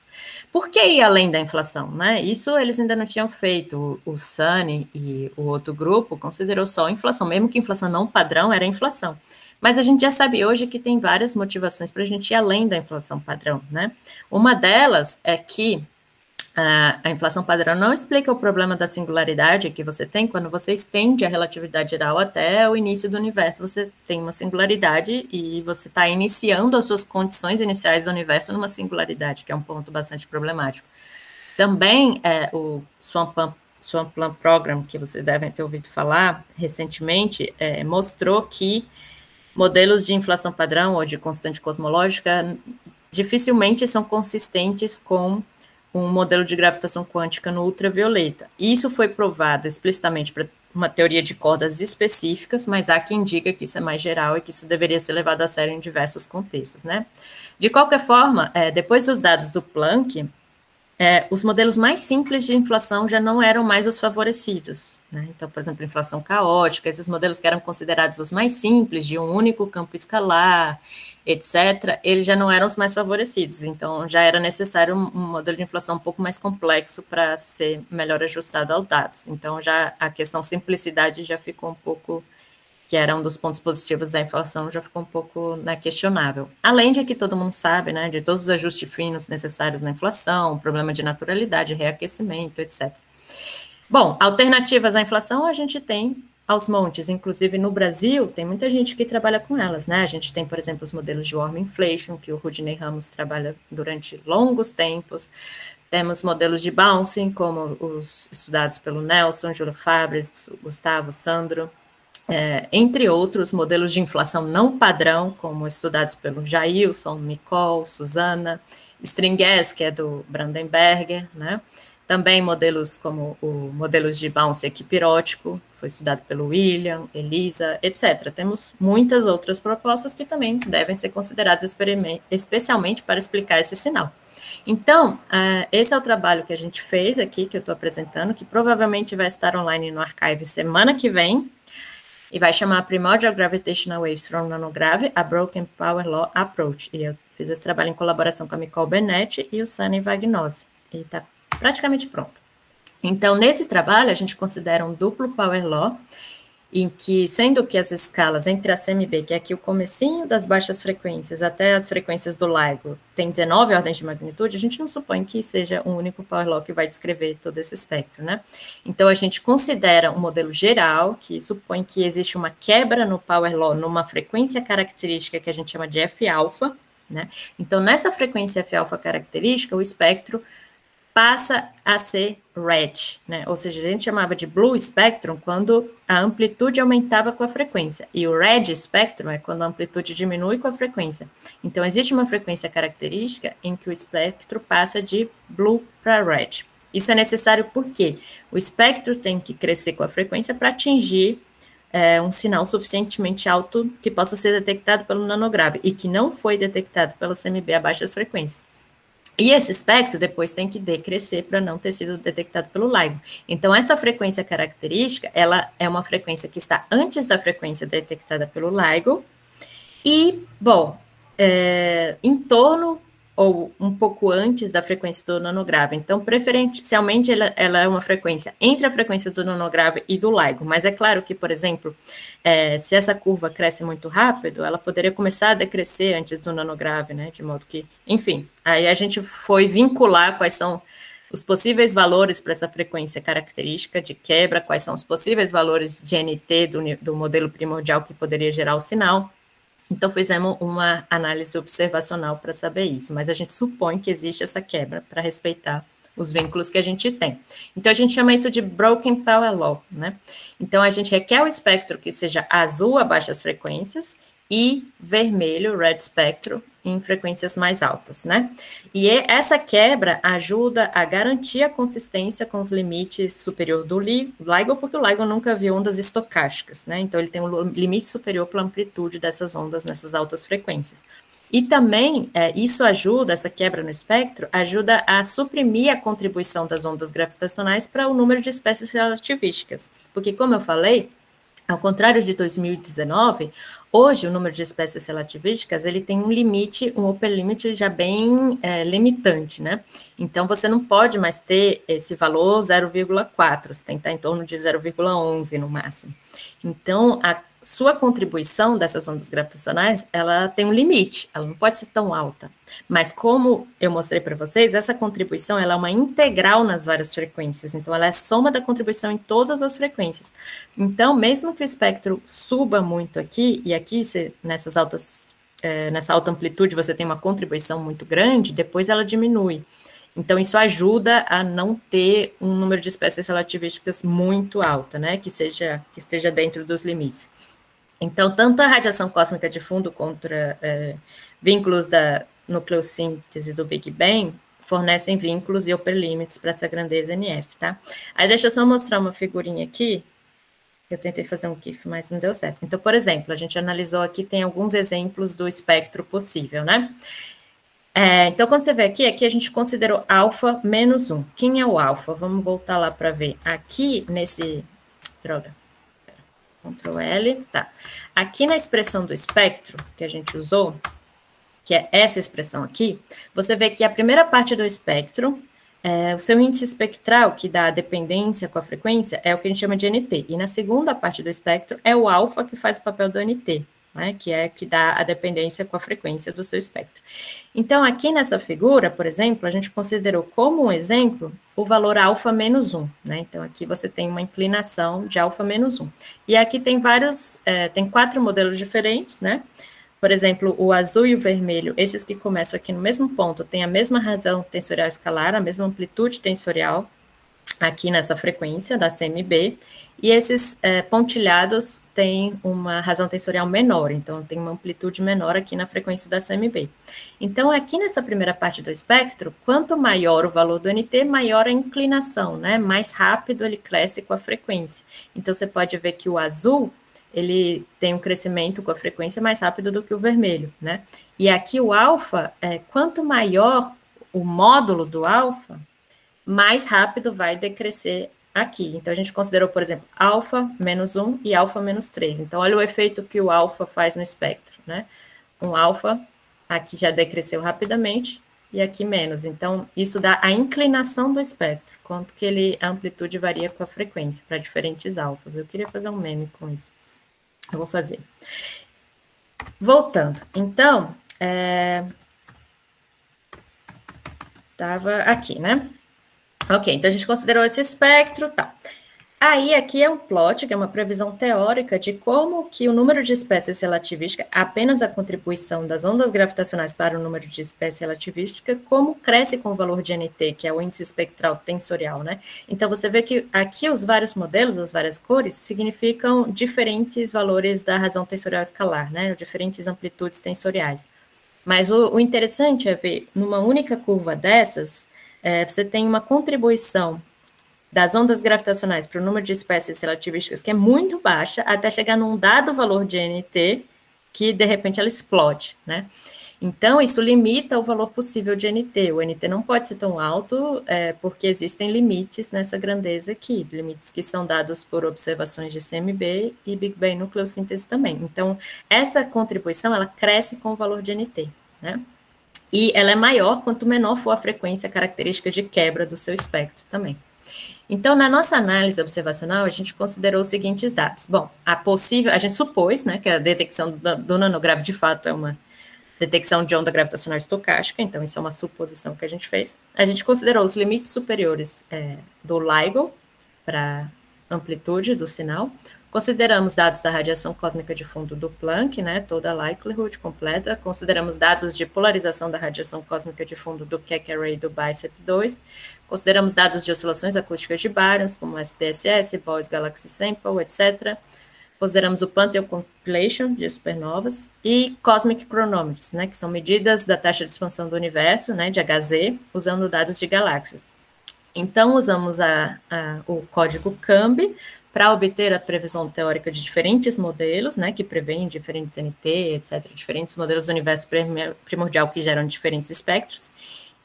Por que ir além da inflação, né? Isso eles ainda não tinham feito. O Sani e o outro grupo considerou só a inflação, mesmo que inflação não padrão era inflação. Mas a gente já sabe hoje que tem várias motivações para a gente ir além da inflação padrão, né? Uma delas é que A inflação padrão não explica o problema da singularidade que você tem quando você estende a relatividade geral até o início do universo. Você tem uma singularidade e você está iniciando as suas condições iniciais do universo numa singularidade, que é um ponto bastante problemático. Também o Swampland Program, que vocês devem ter ouvido falar recentemente, mostrou que modelos de inflação padrão ou de constante cosmológica dificilmente são consistentes com um modelo de gravitação quântica no ultravioleta. Isso foi provado explicitamente para uma teoria de cordas específicas, mas há quem diga que isso é mais geral e que isso deveria ser levado a sério em diversos contextos, né? De qualquer forma, depois dos dados do Planck, os modelos mais simples de inflação já não eram mais os favorecidos, né? Então, por exemplo, inflação caótica, esses modelos que eram considerados os mais simples, de um único campo escalar, etc., eles já não eram os mais favorecidos. Então, já era necessário um modelo de inflação um pouco mais complexo para ser melhor ajustado aos dados. Então, já a questão simplicidade já ficou um pouco, que era um dos pontos positivos da inflação, já ficou um pouco questionável. Além de que todo mundo sabe, né, de todos os ajustes finos necessários na inflação, problema de naturalidade, reaquecimento, etc. Bom, alternativas à inflação a gente tem aos montes, inclusive no Brasil, tem muita gente que trabalha com elas, né? A gente tem, por exemplo, os modelos de Warm Inflation, que o Rudney Ramos trabalha durante longos tempos. Temos modelos de bouncing, como os estudados pelo Nelson, Júlio Fabres, Gustavo, Sandro, entre outros modelos de inflação não padrão, como estudados pelo Jailson, Nicole, Suzana, Stringues, que é do Brandenberger, né? Também modelos como modelos de bounce equipirótico, que foi estudado pelo William, Elisa, etc. Temos muitas outras propostas que também devem ser consideradas especialmente para explicar esse sinal. Então, esse é o trabalho que a gente fez aqui, que eu estou apresentando, que provavelmente vai estar online no Archive semana que vem, e vai chamar Primordial Gravitational Waves from Nanograv, a Broken Power Law Approach. E eu fiz esse trabalho em colaboração com a Nicole Benetti e o Sunny Vagnozzi. E está praticamente pronto. Então, nesse trabalho, a gente considera um duplo Power Law, em que, sendo que as escalas entre a CMB, que é aqui o comecinho das baixas frequências, até as frequências do LIGO, tem 19 ordens de magnitude, a gente não supõe que seja um único Power Law que vai descrever todo esse espectro, né? Então, a gente considera um modelo geral, que supõe que existe uma quebra no Power Law numa frequência característica que a gente chama de F-alfa, né? Então, nessa frequência F-alfa característica, o espectro passa a ser red, né? Ou seja, a gente chamava de blue spectrum quando a amplitude aumentava com a frequência, e o red spectrum é quando a amplitude diminui com a frequência. Então, existe uma frequência característica em que o espectro passa de blue para red. Isso é necessário porque o espectro tem que crescer com a frequência para atingir um sinal suficientemente alto que possa ser detectado pelo nanograve, e que não foi detectado pelo CMB a baixas frequências. E esse espectro depois tem que decrescer para não ter sido detectado pelo LIGO. Então, essa frequência característica, ela é uma frequência que está antes da frequência detectada pelo LIGO e, bom, em torno ou um pouco antes da frequência do nanograve. Então, preferencialmente, ela é uma frequência entre a frequência do nanograve e do LIGO. Mas é claro que, por exemplo, se essa curva cresce muito rápido, ela poderia começar a decrescer antes do nanograve, né? De modo que, enfim, aí a gente foi vincular quais são os possíveis valores para essa frequência característica de quebra, quais são os possíveis valores de NT do modelo primordial que poderia gerar o sinal. Então, fizemos uma análise observacional para saber isso, mas a gente supõe que existe essa quebra para respeitar os vínculos que a gente tem. Então, a gente chama isso de Broken Power Law, né? Então, a gente requer o espectro que seja azul a baixas frequências e vermelho, red spectrum, em frequências mais altas, né? E essa quebra ajuda a garantir a consistência com os limites superior do LIGO, porque o LIGO nunca viu ondas estocásticas, né? Então, ele tem um limite superior pela amplitude dessas ondas nessas altas frequências. E também, isso ajuda, essa quebra no espectro, ajuda a suprimir a contribuição das ondas gravitacionais para o número de espécies relativísticas. Porque, como eu falei, ao contrário de 2019, hoje o número de espécies relativísticas, ele tem um limite, um upper limit já bem limitante, né? Então, você não pode mais ter esse valor 0,4, você tem que estar em torno de 0,11 no máximo. Então, sua contribuição dessas ondas gravitacionais, ela tem um limite, ela não pode ser tão alta. Mas como eu mostrei para vocês, essa contribuição ela é uma integral nas várias frequências, então ela é soma da contribuição em todas as frequências. Então, mesmo que o espectro suba muito aqui, e aqui nessa alta amplitude você tem uma contribuição muito grande, depois ela diminui. Então, isso ajuda a não ter um número de espécies relativísticas muito alta, né, que esteja dentro dos limites. Então, tanto a radiação cósmica de fundo contra vínculos da nucleossíntese do Big Bang fornecem vínculos e upper limits para essa grandeza NF, tá? Aí deixa eu só mostrar uma figurinha aqui. Eu tentei fazer um GIF, mas não deu certo. Então, por exemplo, a gente analisou aqui, tem alguns exemplos do espectro possível, né? Então, quando você vê aqui a gente considerou alfa menos 1. Quem é o alfa? Vamos voltar lá para ver. Aqui nesse... Droga. Ctrl L. Tá. Aqui na expressão do espectro que a gente usou, que é essa expressão aqui, você vê que a primeira parte do espectro, o seu índice espectral, que dá a dependência com a frequência, é o que a gente chama de NT. E na segunda parte do espectro é o alfa que faz o papel do NT. Né, que dá a dependência com a frequência do seu espectro. Então, aqui nessa figura, por exemplo, a gente considerou como um exemplo o valor alfa menos 1, né, então aqui você tem uma inclinação de alfa menos 1. E aqui tem tem 4 modelos diferentes, né, por exemplo, o azul e o vermelho, esses que começam aqui no mesmo ponto, têm a mesma razão tensorial escalar, a mesma amplitude tensorial, aqui nessa frequência da CMB, e esses pontilhados têm uma razão tensorial menor, então tem uma amplitude menor aqui na frequência da CMB. Então, aqui nessa primeira parte do espectro, quanto maior o valor do NT, maior a inclinação, né? Mais rápido ele cresce com a frequência. Então, você pode ver que o azul, ele tem um crescimento com a frequência mais rápido do que o vermelho, né? E aqui o alfa, quanto maior o módulo do alfa, mais rápido vai decrescer aqui. Então, a gente considerou, por exemplo, alfa menos 1 e alfa menos 3. Então, olha o efeito que o alfa faz no espectro, né? Um alfa aqui já decresceu rapidamente e aqui menos. Então, isso dá a inclinação do espectro, quanto que a amplitude varia com a frequência para diferentes alfas. Eu queria fazer um meme com isso. Eu vou fazer. Voltando. Então, estava aqui, né? Ok, então a gente considerou esse espectro, tá. Aí, aqui é um plot, que é uma previsão teórica de como que o número de espécies relativística, apenas a contribuição das ondas gravitacionais para o número de espécies relativística, como cresce com o valor de NT, que é o índice espectral tensorial, né? Então, você vê que aqui os vários modelos, as várias cores, significam diferentes valores da razão tensorial escalar, né? Diferentes amplitudes tensoriais. Mas o interessante é ver, numa única curva dessas, você tem uma contribuição das ondas gravitacionais para o número de espécies relativísticas que é muito baixa, até chegar num dado valor de NT, que de repente ela explode, né? Então, isso limita o valor possível de NT. O NT não pode ser tão alto, porque existem limites nessa grandeza aqui, limites que são dados por observações de CMB e Big Bang nucleossíntese também. Então, essa contribuição, ela cresce com o valor de NT, né? E ela é maior quanto menor for a frequência característica de quebra do seu espectro também. Então, na nossa análise observacional, a gente considerou os seguintes dados. Bom, a gente supôs, né, que a detecção do nanograve de fato é uma detecção de onda gravitacional estocástica, então isso é uma suposição que a gente fez. A gente considerou os limites superiores do LIGO para amplitude do sinal. Consideramos dados da radiação cósmica de fundo do Planck, né, toda a likelihood completa. Consideramos dados de polarização da radiação cósmica de fundo do Keck Array do BICEP 2. Consideramos dados de oscilações acústicas de baryons, como SDSS, Boy's Galaxy Sample, etc. Consideramos o Pantheon Compilation de supernovas e Cosmic Chronometers, né, que são medidas da taxa de expansão do universo, né, de HZ, usando dados de galáxias. Então, usamos o código CAMB para obter a previsão teórica de diferentes modelos, né, que prevêem diferentes NT, etc., diferentes modelos do universo primordial que geram diferentes espectros.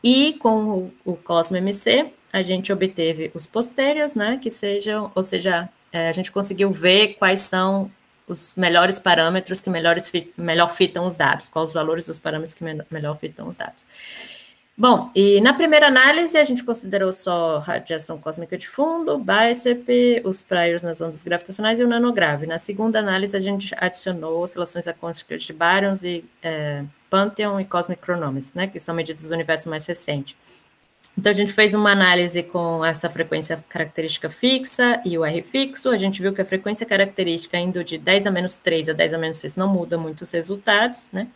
E com o Cosmo MC, a gente obteve os postérios, né, que sejam, ou seja, a gente conseguiu ver quais são os melhores parâmetros que melhor fitam os dados, quais os valores dos parâmetros que melhor fitam os dados. Bom, e na primeira análise a gente considerou só radiação cósmica de fundo, BICEP, os priors nas ondas gravitacionais e o nanograve. Na segunda análise a gente adicionou oscilações acústicas de baryons e Pantheon e Cosmic Chronometers, né, que são medidas do universo mais recente. Então a gente fez uma análise com essa frequência característica fixa e o R fixo. A gente viu que a frequência característica indo de 10 a menos 3 a 10 a menos 6 não muda muito os resultados, né?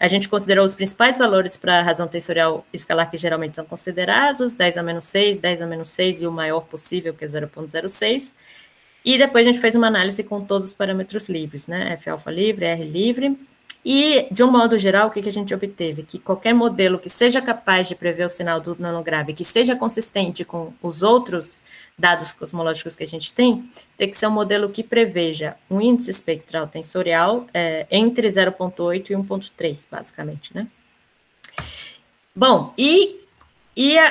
A gente considerou os principais valores para a razão tensorial escalar que geralmente são considerados, 10 a menos 6, 10 a menos 6 e o maior possível, que é 0,06. E depois a gente fez uma análise com todos os parâmetros livres, né? F alfa livre, R livre. E, de um modo geral, o que a gente obteve? Que qualquer modelo que seja capaz de prever o sinal do nanograve, que seja consistente com os outros dados cosmológicos que a gente tem que ser um modelo que preveja um índice espectral tensorial entre 0,8 e 1,3, basicamente, né? Bom, e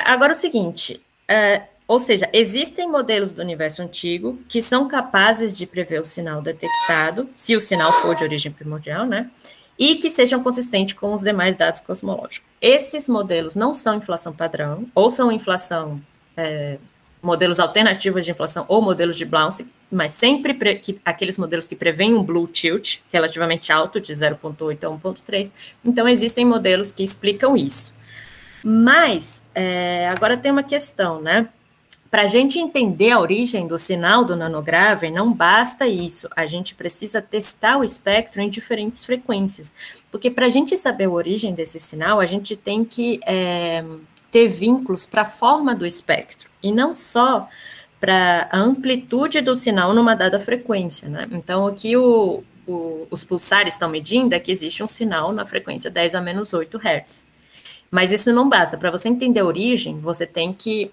agora o seguinte, ou seja, existem modelos do universo antigo que são capazes de prever o sinal detectado, se o sinal for de origem primordial, né? E que sejam consistentes com os demais dados cosmológicos. Esses modelos não são inflação padrão, ou são inflação, modelos alternativos de inflação, ou modelos de Blount, mas sempre aqueles modelos que preveem um blue tilt, relativamente alto, de 0,8 a 1,3. Então, existem modelos que explicam isso. Mas, agora tem uma questão, né? Para a gente entender a origem do sinal do nanograve, não basta isso, a gente precisa testar o espectro em diferentes frequências, porque para a gente saber a origem desse sinal, a gente tem que ter vínculos para a forma do espectro, e não só para a amplitude do sinal numa dada frequência, né? Então, aqui os pulsares estão medindo é que existe um sinal na frequência 10 a menos 8 Hz. Mas isso não basta, para você entender a origem, você tem que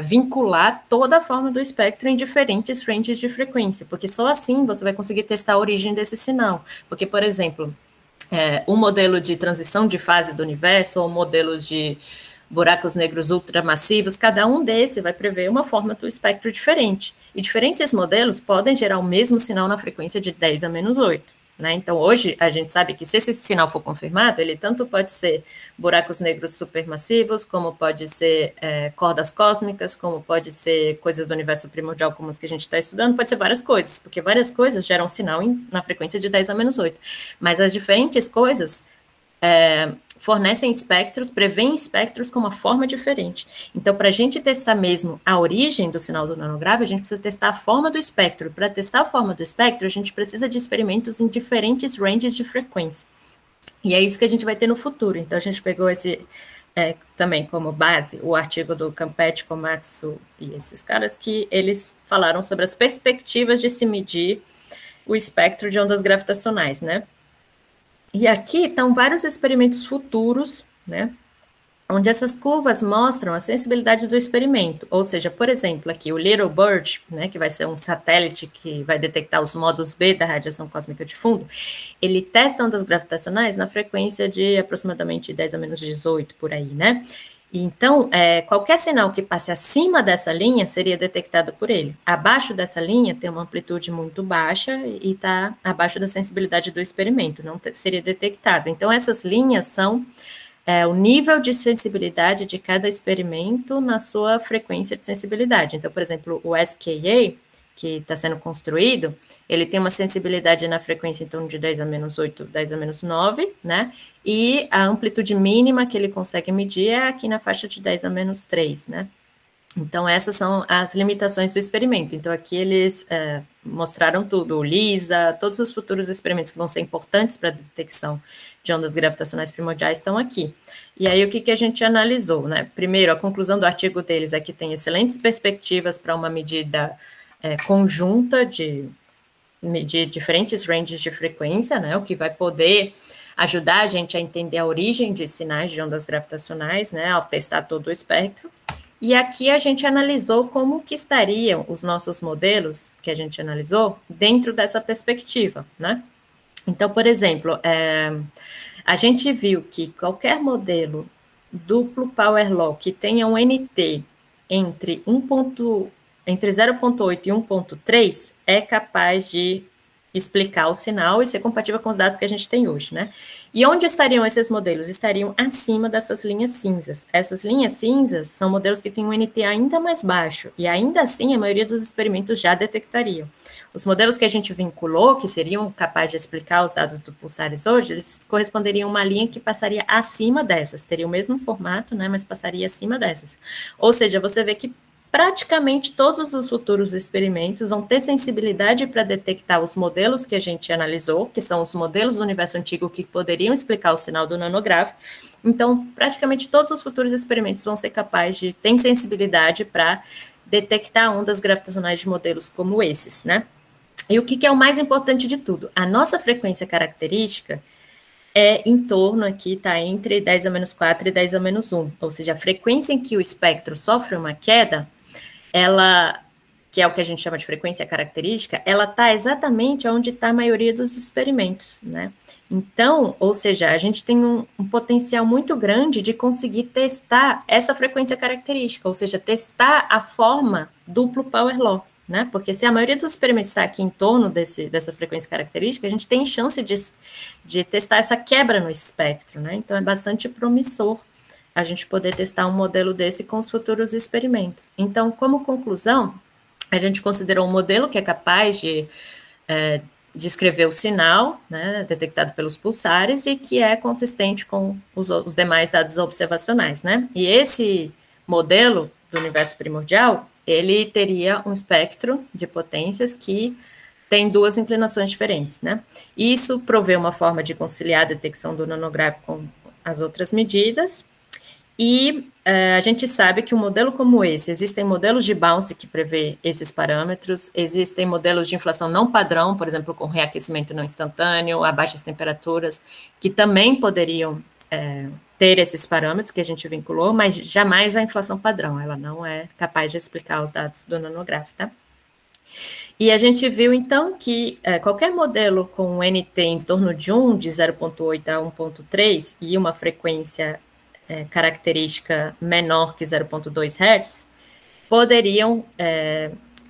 vincular toda a forma do espectro em diferentes ranges de frequência, porque só assim você vai conseguir testar a origem desse sinal. Porque, por exemplo, um modelo de transição de fase do universo ou modelos de buracos negros ultramassivos, cada um desses vai prever uma forma do espectro diferente. E diferentes modelos podem gerar o mesmo sinal na frequência de 10 a menos 8. Né? Então, hoje, a gente sabe que se esse sinal for confirmado, ele tanto pode ser buracos negros supermassivos, como pode ser cordas cósmicas, como pode ser coisas do universo primordial, como as que a gente está estudando, pode ser várias coisas, porque várias coisas geram sinal na frequência de 10 a menos 8. Mas as diferentes coisas fornecem espectros, prevêem espectros com uma forma diferente. Então, para a gente testar mesmo a origem do sinal do nanograve, a gente precisa testar a forma do espectro. Para testar a forma do espectro, a gente precisa de experimentos em diferentes ranges de frequência. E é isso que a gente vai ter no futuro. Então, a gente pegou esse também como base o artigo do Campetti, Komatsu e esses caras, que eles falaram sobre as perspectivas de se medir o espectro de ondas gravitacionais, né? E aqui estão vários experimentos futuros, né, onde essas curvas mostram a sensibilidade do experimento. Ou seja, por exemplo, aqui o Little Bird, né, que vai ser um satélite que vai detectar os modos B da radiação cósmica de fundo, ele testa ondas gravitacionais na frequência de aproximadamente 10 a menos 18, por aí, né? Então, qualquer sinal que passe acima dessa linha seria detectado por ele. Abaixo dessa linha tem uma amplitude muito baixa e está abaixo da sensibilidade do experimento, não seria detectado. Então, essas linhas são o nível de sensibilidade de cada experimento na sua frequência de sensibilidade. Então, por exemplo, o SKA, que está sendo construído, ele tem uma sensibilidade na frequência, então, de 10 a menos 8, 10 a menos 9, né? E a amplitude mínima que ele consegue medir é aqui na faixa de 10 a menos 3, né? Então, essas são as limitações do experimento. Então, aqui eles mostraram tudo, o LISA, todos os futuros experimentos que vão ser importantes para a detecção de ondas gravitacionais primordiais estão aqui. E aí, o que a gente analisou, né? Primeiro, a conclusão do artigo deles é que tem excelentes perspectivas para uma medida conjunta de medir diferentes ranges de frequência, né, o que vai poder ajudar a gente a entender a origem de sinais de ondas gravitacionais, né, ao testar todo o espectro. E aqui a gente analisou como que estariam os nossos modelos que a gente analisou dentro dessa perspectiva, né. Então, por exemplo, a gente viu que qualquer modelo duplo power law que tenha um NT entre 0,8 e 1,3 é capaz de explicar o sinal e ser compatível com os dados que a gente tem hoje, né? E onde estariam esses modelos? Estariam acima dessas linhas cinzas. Essas linhas cinzas são modelos que têm um NT ainda mais baixo, e ainda assim a maioria dos experimentos já detectariam. Os modelos que a gente vinculou, que seriam capazes de explicar os dados do pulsares hoje, eles corresponderiam a uma linha que passaria acima dessas, teria o mesmo formato, né, mas passaria acima dessas. Ou seja, você vê que praticamente todos os futuros experimentos vão ter sensibilidade para detectar os modelos que a gente analisou, que são os modelos do universo antigo que poderiam explicar o sinal do nanográfico. Então, praticamente todos os futuros experimentos vão ser capazes de ter sensibilidade para detectar ondas gravitacionais de modelos como esses, né? E o que é o mais importante de tudo? A nossa frequência característica é em torno aqui, está entre 10 a menos 4 e 10 a menos 1, ou seja, a frequência em que o espectro sofre uma queda, ela, que é o que a gente chama de frequência característica, ela está exatamente onde está a maioria dos experimentos, né? Então, ou seja, a gente tem um potencial muito grande de conseguir testar essa frequência característica, ou seja, testar a forma duplo power law, né? Porque se a maioria dos experimentos está aqui em torno dessa frequência característica, a gente tem chance de testar essa quebra no espectro, né? Então, é bastante promissor a gente poder testar um modelo desse com os futuros experimentos. Então, como conclusão, a gente considerou um modelo que é capaz de descrever o sinal, né, detectado pelos pulsares, e que é consistente com os demais dados observacionais, né? E esse modelo do universo primordial, ele teria um espectro de potências que tem duas inclinações diferentes, né? Isso provê uma forma de conciliar a detecção do nanográfico com as outras medidas, e a gente sabe que um modelo como esse, existem modelos de bounce que prevê esses parâmetros, existem modelos de inflação não padrão, por exemplo, com reaquecimento não instantâneo, a baixas temperaturas, que também poderiam ter esses parâmetros que a gente vinculou, mas jamais a inflação padrão, ela não é capaz de explicar os dados do nanográfico, tá? E a gente viu, então, que qualquer modelo com um NT em torno de 1, de 0,8 a 1,3, e uma frequência característica menor que 0,2 Hz, poderiam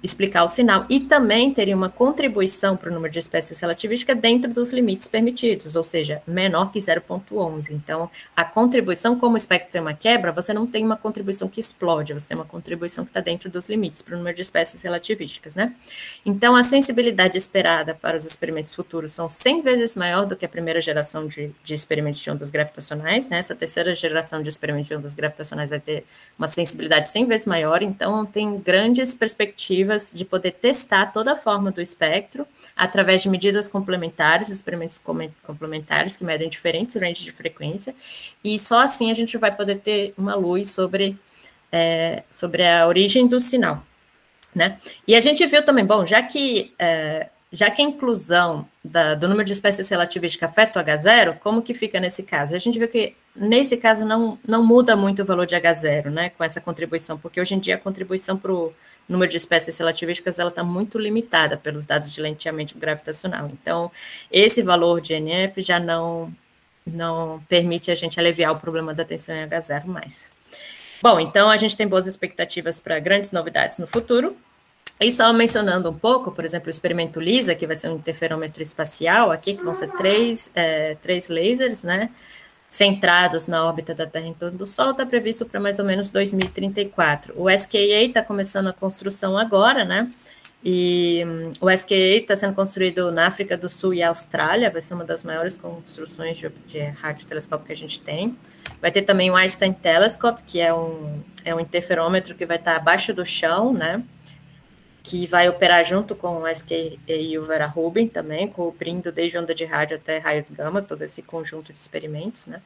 explicar o sinal, e também teria uma contribuição para o número de espécies relativística dentro dos limites permitidos, ou seja, menor que 0,11. Então, a contribuição, como o espectro tem uma quebra, você não tem uma contribuição que explode, você tem uma contribuição que está dentro dos limites para o número de espécies relativísticas, né? Então, a sensibilidade esperada para os experimentos futuros são 100 vezes maior do que a primeira geração de experimentos de ondas gravitacionais, né? Essa terceira geração de experimentos de ondas gravitacionais vai ter uma sensibilidade 100 vezes maior, então tem grandes perspectivas de poder testar toda a forma do espectro através de medidas complementares, experimentos complementares que medem diferentes ranges de frequência, e só assim a gente vai poder ter uma luz sobre a origem do sinal, né? E a gente viu também, bom, já que a inclusão do número de espécies relativísticas afeta o H0, como que fica nesse caso? A gente viu que, nesse caso, não muda muito o valor de H0, né, com essa contribuição, porque hoje em dia a contribuição para o número de espécies relativísticas, ela está muito limitada pelos dados de lenteamento gravitacional. Então, esse valor de NF já não permite a gente aliviar o problema da tensão em H0 mais. Bom, então a gente tem boas expectativas para grandes novidades no futuro. E só mencionando um pouco, por exemplo, o experimento LISA, que vai ser um interferômetro espacial aqui, que vão ser três lasers, né, centrados na órbita da Terra em torno do Sol, está previsto para mais ou menos 2034. O SKA está começando a construção agora, né? E o SKA está sendo construído na África do Sul e Austrália, vai ser uma das maiores construções de radiotelescópio que a gente tem. Vai ter também o Einstein Telescope, que é um interferômetro que vai estar abaixo do chão, né? Que vai operar junto com o SKA e o Vera Rubin também, cobrindo desde onda de rádio até raios gama, todo esse conjunto de experimentos, né?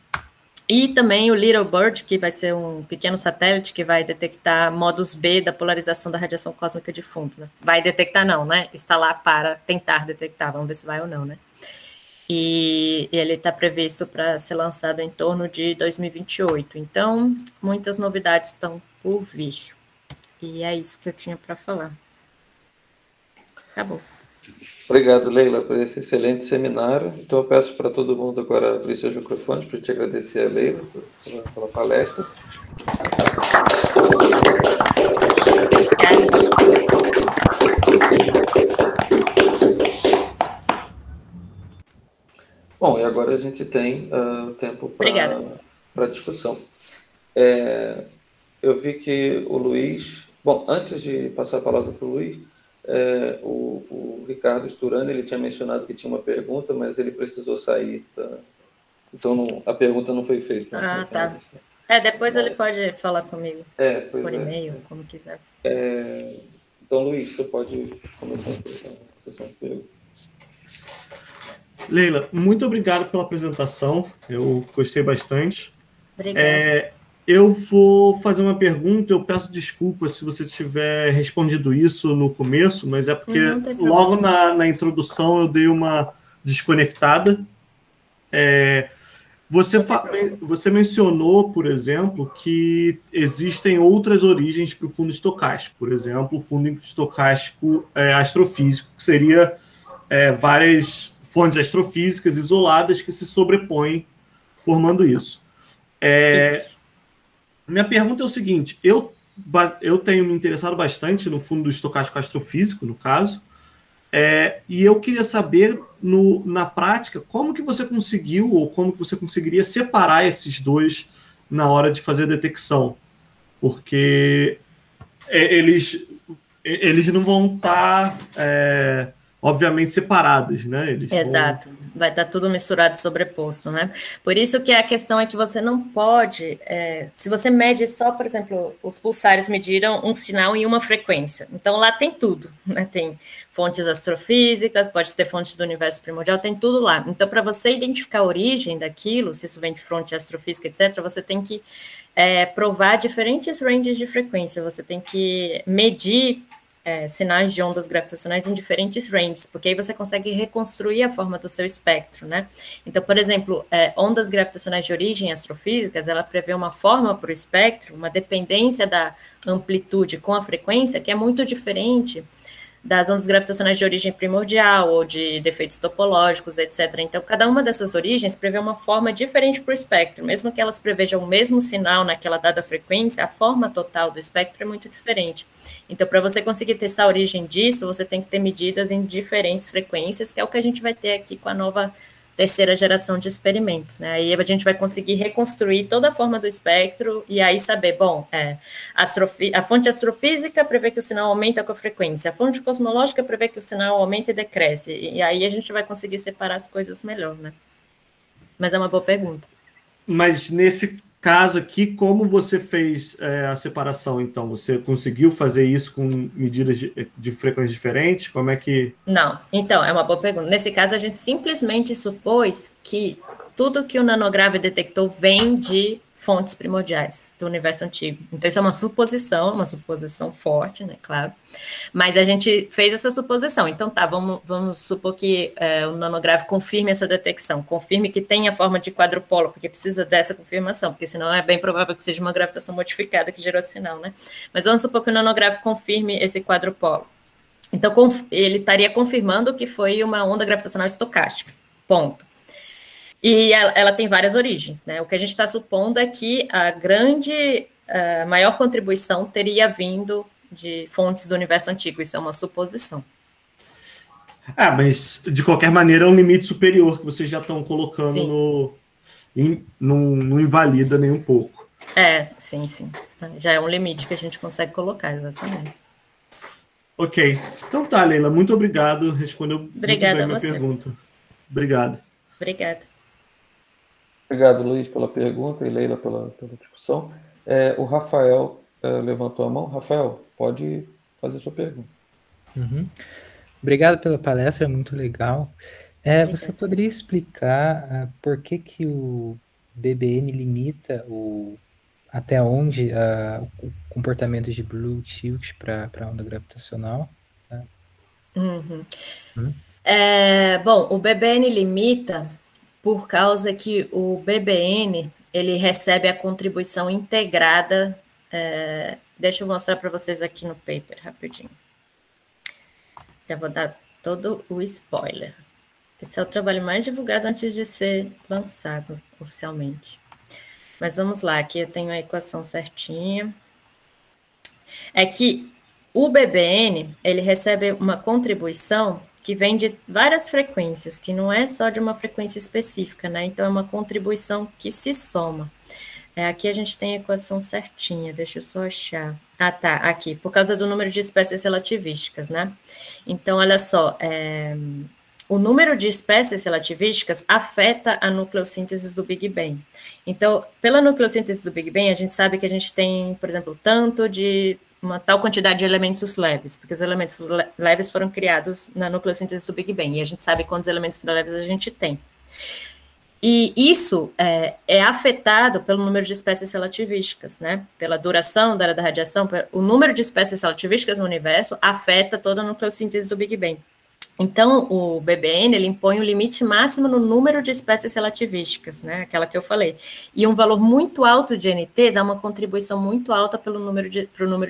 E também o Little Bird, que vai ser um pequeno satélite que vai detectar modos B da polarização da radiação cósmica de fundo, né? Vai detectar não, né? Está lá para tentar detectar, vamos ver se vai ou não, né? E ele está previsto para ser lançado em torno de 2028. Então, muitas novidades estão por vir. E é isso que eu tinha para falar. Acabou. Obrigado, Leila, por esse excelente seminário. Então, eu peço para todo mundo agora abrir seus microfones para te agradecer a Leila pela palestra. Bom, e agora a gente tem tempo para discussão. Eu vi que o Luiz... Bom, antes de passar a palavra para o Luiz, o Ricardo Sturani, ele tinha mencionado que tinha uma pergunta, mas ele precisou sair. Então, a pergunta não foi feita. Ah, tá. Depois ele pode falar comigo por e-mail, como quiser. Então, Luiz, você pode começar a sessão de perguntas. Leila, muito obrigado pela apresentação. Eu gostei bastante. Obrigada. Eu vou fazer uma pergunta. Eu peço desculpas se você tiver respondido isso no começo, mas é porque logo na introdução eu dei uma desconectada. Você mencionou, por exemplo, que existem outras origens para o fundo estocástico. Por exemplo, o fundo estocástico astrofísico, que seria várias fontes astrofísicas isoladas que se sobrepõem formando isso. Minha pergunta é o seguinte: eu tenho me interessado bastante no fundo estocástico astrofísico, no caso, e eu queria saber, na prática, como que você conseguiu, ou como que você conseguiria separar esses dois na hora de fazer a detecção. Porque eles não vão estar, obviamente, separados, né? Exato. Vai estar tudo misturado, sobreposto, né? Por isso que a questão é que você não pode... se você mede só, por exemplo, os pulsares mediram um sinal e uma frequência. Então, lá tem tudo, né? Tem fontes astrofísicas, pode ter fontes do universo primordial, tem tudo lá. Então, para você identificar a origem daquilo, se isso vem de fonte astrofísica, etc., você tem que provar diferentes ranges de frequência. Você tem que medir sinais de ondas gravitacionais em diferentes ranges, porque aí você consegue reconstruir a forma do seu espectro, né? Então, por exemplo, ondas gravitacionais de origem astrofísicas, ela prevê uma forma para o espectro, uma dependência da amplitude com a frequência, que é muito diferente das ondas gravitacionais de origem primordial ou de defeitos topológicos, etc. Então, cada uma dessas origens prevê uma forma diferente para o espectro, mesmo que elas prevejam o mesmo sinal naquela dada frequência, a forma total do espectro é muito diferente. Então, para você conseguir testar a origem disso, você tem que ter medidas em diferentes frequências, que é o que a gente vai ter aqui com a nova terceira geração de experimentos, né? Aí a gente vai conseguir reconstruir toda a forma do espectro e aí saber, bom, a fonte astrofísica prevê que o sinal aumenta com a frequência, a fonte cosmológica prevê que o sinal aumenta e decresce, e aí a gente vai conseguir separar as coisas melhor, né? Mas é uma boa pergunta. Mas nesse caso aqui, como você fez a separação, então? Você conseguiu fazer isso com medidas de frequências diferentes? Como é que... Não, então, é uma boa pergunta. Nesse caso, a gente simplesmente supôs que tudo que o nanograve detectou vem de fontes primordiais do universo antigo. Então, isso é uma suposição forte, né, claro. Mas a gente fez essa suposição. Então, tá, vamos supor que o nanograve confirme essa detecção, confirme que tem a forma de quadrupolo, porque precisa dessa confirmação, porque senão é bem provável que seja uma gravitação modificada que gerou sinal, né? Mas vamos supor que o nanograve confirme esse quadrupolo. Então, ele estaria confirmando que foi uma onda gravitacional estocástica, ponto. E ela tem várias origens, né? O que a gente está supondo é que a maior contribuição teria vindo de fontes do universo antigo, isso é uma suposição. Mas, de qualquer maneira, é um limite superior que vocês já estão colocando não invalida nem um pouco. Sim. Já é um limite que a gente consegue colocar, exatamente. Ok. Então tá, Leila, muito obrigado. Respondeu Obrigada muito bem a minha pergunta. Obrigado. Obrigada. Obrigado, Luiz, pela pergunta e Leila pela discussão. O Rafael levantou a mão. Rafael, pode fazer sua pergunta. Uhum. Obrigado pela palestra, muito legal. Você poderia explicar por que o BBN limita até onde o comportamento de Blue tilt para a onda gravitacional? Bom, o BBN limita por causa que o BBN ele recebe a contribuição integrada. Deixa eu mostrar para vocês aqui no paper, rapidinho. Já vou dar todo o spoiler. Esse é o trabalho mais divulgado antes de ser lançado oficialmente. Mas vamos lá, aqui eu tenho a equação certinha. É que o BBN, ele recebe uma contribuição que vem de várias frequências, que não é só de uma frequência específica, né? Então, é uma contribuição que se soma. Aqui a gente tem a equação certinha, deixa eu só achar. Ah, tá, aqui, por causa do número de espécies relativísticas, né? Então, olha só, o número de espécies relativísticas afeta a nucleossíntese do Big Bang. Então, pela nucleossíntese do Big Bang, a gente sabe que a gente tem, por exemplo, tanto de uma tal quantidade de elementos leves, porque os elementos leves foram criados na nucleossíntese do Big Bang, e a gente sabe quantos elementos leves a gente tem. E isso é afetado pelo número de espécies relativísticas, né? Pela duração da radiação, o número de espécies relativísticas no universo afeta toda a nucleossíntese do Big Bang. Então, o BBN, ele impõe o limite máximo no número de espécies relativísticas, né, aquela que eu falei. E um valor muito alto de NT dá uma contribuição muito alta para o número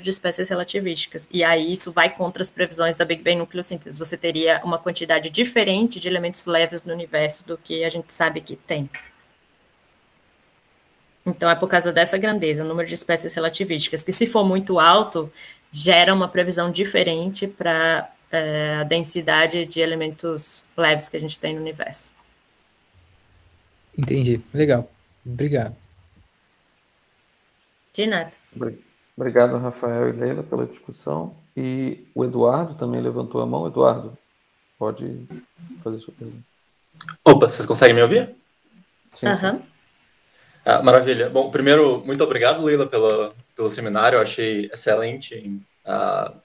de espécies relativísticas. E aí isso vai contra as previsões da Big Bang nucleossíntese. Você teria uma quantidade diferente de elementos leves no universo do que a gente sabe que tem. Então, é por causa dessa grandeza, o número de espécies relativísticas, que se for muito alto, gera uma previsão diferente para a densidade de elementos leves que a gente tem no universo. Entendi. Legal. Obrigado. De nada. Obrigado, Rafael e Leila, pela discussão. E o Eduardo também levantou a mão. Eduardo, pode fazer sua pergunta. Opa, vocês conseguem me ouvir? Sim, sim. Maravilha. Bom, primeiro, muito obrigado, Leila, pelo seminário. Eu achei excelente em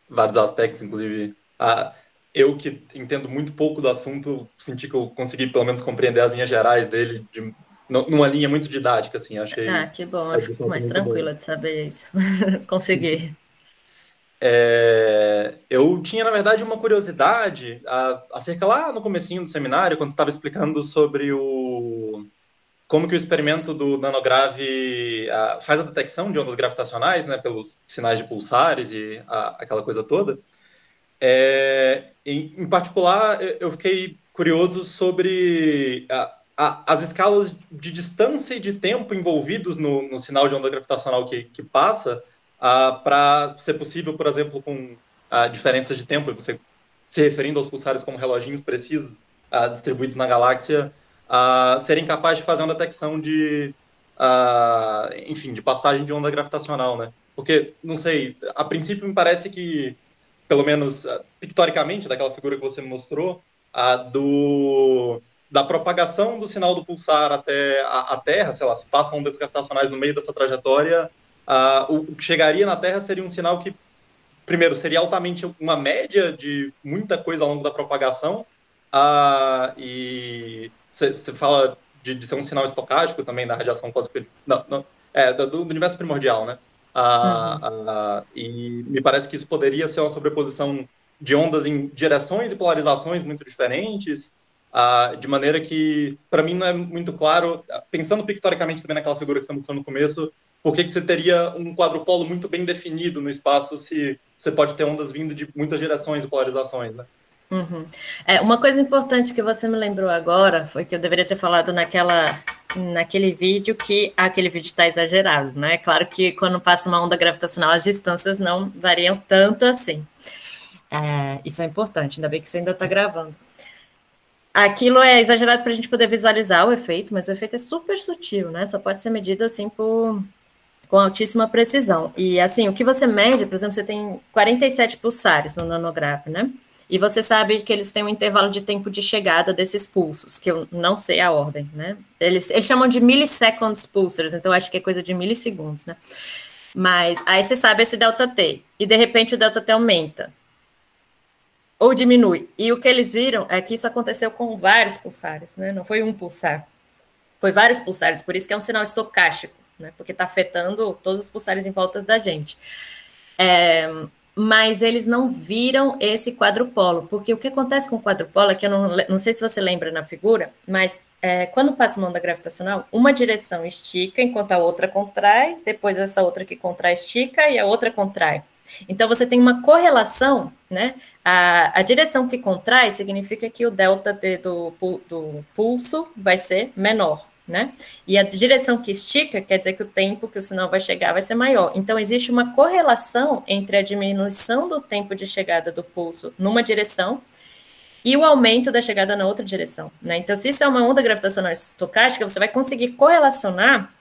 vários aspectos, inclusive eu que entendo muito pouco do assunto, senti que eu consegui pelo menos compreender as linhas gerais dele numa linha muito didática, assim, achei... que bom, eu fico mais tranquila de saber isso. Consegui. Eu tinha, na verdade, uma curiosidade acerca lá no comecinho do seminário, quando você estava explicando sobre como que o experimento do nanograve faz a detecção de ondas gravitacionais, né, pelos sinais de pulsares e aquela coisa toda. Em particular, eu fiquei curioso sobre as escalas de distância e de tempo envolvidos no sinal de onda gravitacional que passa, para ser possível, por exemplo, com diferenças de tempo, você se referindo aos pulsares como reloginhos precisos distribuídos na galáxia, serem capazes de fazer uma detecção enfim, de passagem de onda gravitacional, né? Porque, não sei, a princípio me parece que, pelo menos pictoricamente, daquela figura que você me mostrou, da propagação do sinal do pulsar até a Terra, sei lá, se passam ondas gravitacionais no meio dessa trajetória, o que chegaria na Terra seria um sinal que, primeiro, seria altamente uma média de muita coisa ao longo da propagação, e você fala de ser um sinal estocástico também da radiação cósmica, do universo primordial, né? E me parece que isso poderia ser uma sobreposição de ondas em direções e polarizações muito diferentes, de maneira que, para mim, não é muito claro, pensando pictoricamente também naquela figura que você mostrou no começo, por que você teria um quadrupolo muito bem definido no espaço se você pode ter ondas vindo de muitas direções e polarizações, né? Uhum. Uma coisa importante que você me lembrou agora foi que eu deveria ter falado naquele vídeo que aquele vídeo está exagerado, né? Claro que quando passa uma onda gravitacional as distâncias não variam tanto assim. Isso é importante, ainda bem que você ainda está gravando. Aquilo é exagerado para a gente poder visualizar o efeito, mas o efeito é super sutil, né? Só pode ser medido assim com altíssima precisão. E assim, o que você mede, por exemplo, você tem 47 pulsares no nanograve, né? E você sabe que eles têm um intervalo de tempo de chegada desses pulsos, que eu não sei a ordem, né? Eles chamam de milliseconds pulsars, então acho que é coisa de milissegundos, né? Mas aí você sabe esse delta T, e de repente o delta T aumenta, ou diminui. E o que eles viram é que isso aconteceu com vários pulsares, né? Não foi um pulsar, foi vários pulsares, por isso que é um sinal estocástico, né? Porque está afetando todos os pulsares em volta da gente. Mas eles não viram esse quadrupolo, porque o que acontece com o quadrupolo é que eu não sei se você lembra na figura, mas quando passa uma onda gravitacional, uma direção estica enquanto a outra contrai, depois essa outra que contrai estica e a outra contrai. Então você tem uma correlação, né? A direção que contrai significa que o delta T do pulso vai ser menor, né? E a direção que estica quer dizer que o tempo que o sinal vai chegar vai ser maior. Então, existe uma correlação entre a diminuição do tempo de chegada do pulso numa direção e o aumento da chegada na outra direção, né? Então, se isso é uma onda gravitacional estocástica, você vai conseguir correlacionar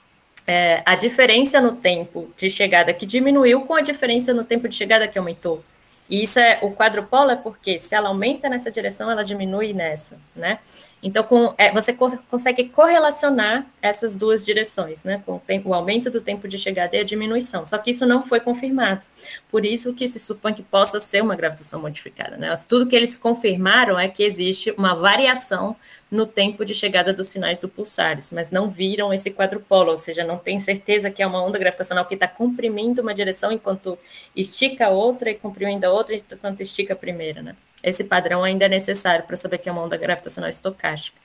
a diferença no tempo de chegada que diminuiu com a diferença no tempo de chegada que aumentou. E isso o quadrupolo é porque se ela aumenta nessa direção, ela diminui nessa, né? Então, você consegue correlacionar essas duas direções, né? Com o aumento do tempo de chegada e a diminuição. Só que isso não foi confirmado. Por isso que se supõe que possa ser uma gravitação modificada, né? Tudo que eles confirmaram é que existe uma variação no tempo de chegada dos sinais do pulsares, mas não viram esse quadrupolo, ou seja, não tem certeza que é uma onda gravitacional que está comprimindo uma direção enquanto estica a outra e comprimindo a outra enquanto estica a primeira, né? Esse padrão ainda é necessário para saber que é uma onda gravitacional estocástica.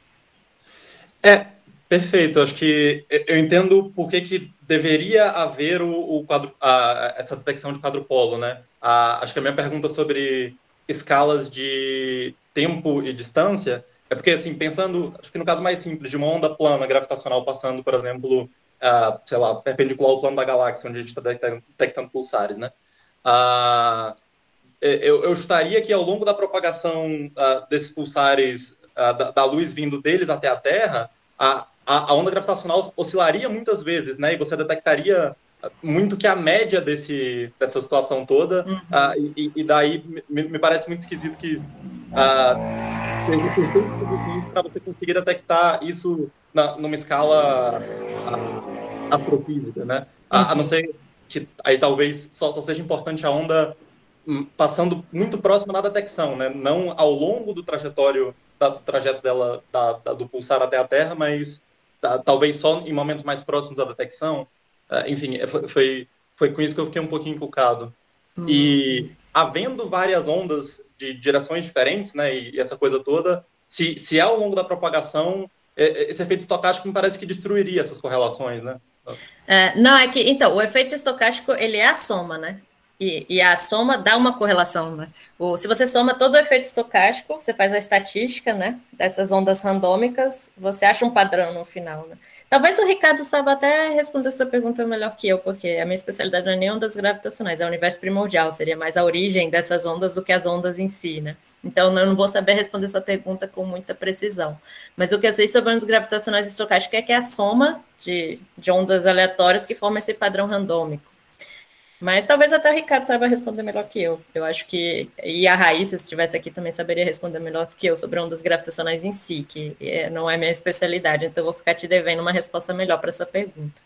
Perfeito. Acho que eu entendo por que deveria haver essa detecção de quadrupolo, né? Acho que a minha pergunta sobre escalas de tempo e distância é porque, assim, pensando, acho que no caso mais simples, de uma onda plana gravitacional passando, por exemplo, sei lá, perpendicular ao plano da galáxia, onde a gente está detectando pulsares, né? Eu estaria que ao longo da propagação desses pulsares, da luz vindo deles até a Terra, a onda gravitacional oscilaria muitas vezes, né? E você detectaria muito que a média dessa situação toda, e daí me parece muito esquisito que para você conseguir detectar isso numa escala astrofísica, né? A não ser que aí talvez só seja importante a onda passando muito próximo da detecção, né? Não ao longo do trajeto dela do pulsar até a Terra, mas talvez só em momentos mais próximos da detecção. Enfim, foi com isso que eu fiquei um pouquinho encucado. E havendo várias ondas de direções diferentes, né? E essa coisa toda, se é ao longo da propagação, esse efeito estocástico me parece que destruiria essas correlações, né? Não, é que, então, o efeito estocástico, ele é a soma, né? E a soma dá uma correlação, né? Se você soma todo o efeito estocástico, você faz a estatística, né? Dessas ondas randômicas, você acha um padrão no final, né? Talvez o Ricardo saiba até responder essa pergunta melhor que eu, porque a minha especialidade não é nem ondas gravitacionais, é o universo primordial, seria mais a origem dessas ondas do que as ondas em si, né? Então, eu não vou saber responder sua pergunta com muita precisão. Mas o que eu sei sobre ondas gravitacionais estocásticas é que é a soma de ondas aleatórias que formam esse padrão randômico. Mas talvez até o Ricardo saiba responder melhor que eu. Eu acho que... E a Raíssa, se estivesse aqui, também saberia responder melhor do que eu sobre ondas gravitacionais em si, que não é minha especialidade. Então, eu vou ficar te devendo uma resposta melhor para essa pergunta.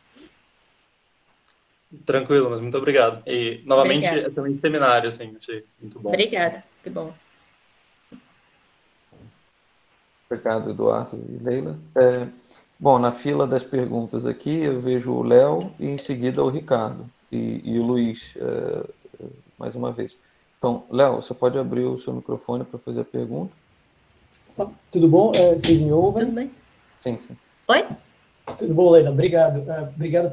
Tranquilo, mas muito obrigado. E, novamente, é também seminário, assim, achei muito bom. Obrigada, que bom. Obrigado, Eduardo e Leila. Bom, na fila das perguntas aqui, eu vejo o Léo e, em seguida, o Ricardo. E o Luiz, mais uma vez. Então, Léo, você pode abrir o seu microfone para fazer a pergunta? Tudo bom? Vocês me ouvem? Tudo bem? Sim, sim. Oi? Tudo bom, Leila? Obrigado. Obrigado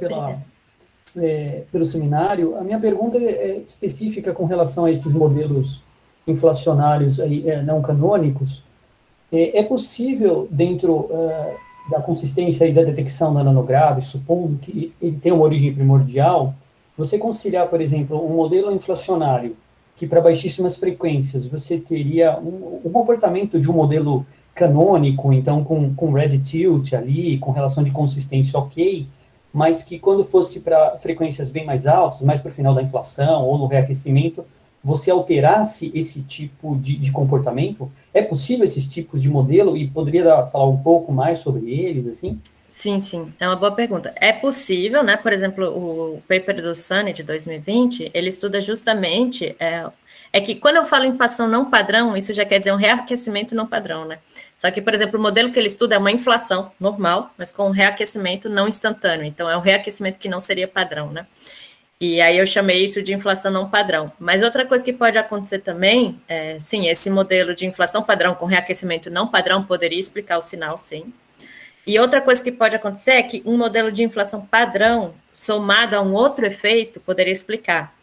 pelo seminário. A minha pergunta é específica com relação a esses modelos inflacionários aí, não canônicos. É possível, dentro da consistência e da detecção da nanograve, supondo que ele tem uma origem primordial, você conciliar, por exemplo, um modelo inflacionário que para baixíssimas frequências você teria um comportamento de um modelo canônico, então com red tilt ali, com relação de consistência ok, mas que quando fosse para frequências bem mais altas, mais para o final da inflação ou no reaquecimento, você alterasse esse tipo de comportamento? É possível esses tipos de modelo e poderia falar um pouco mais sobre eles, assim? Sim, sim, é uma boa pergunta. É possível, né? Por exemplo, o paper do Sunny de 2020, ele estuda justamente que quando eu falo inflação não padrão, isso já quer dizer um reaquecimento não padrão, né? Só que, por exemplo, o modelo que ele estuda é uma inflação normal, mas com um reaquecimento não instantâneo. Então, é um reaquecimento que não seria padrão, né? E aí eu chamei isso de inflação não padrão. Mas outra coisa que pode acontecer também, sim, esse modelo de inflação padrão com reaquecimento não padrão poderia explicar o sinal, sim. E outra coisa que pode acontecer é que um modelo de inflação padrão somado a um outro efeito poderia explicar.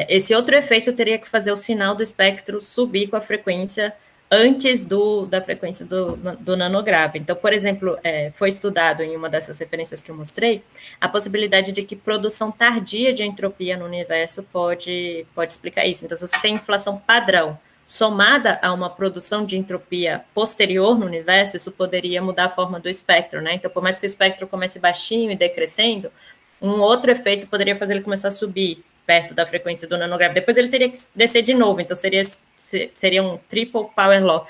Esse outro efeito teria que fazer o sinal do espectro subir com a frequência antes da frequência do nanograve. Então, por exemplo, foi estudado em uma dessas referências que eu mostrei, a possibilidade de que produção tardia de entropia no universo pode explicar isso. Então, se você tem inflação padrão somada a uma produção de entropia posterior no universo, isso poderia mudar a forma do espectro, né? Então, por mais que o espectro comece baixinho e decrescendo, um outro efeito poderia fazer ele começar a subir perto da frequência do nanograve. Depois ele teria que descer de novo, então seria um triple power law.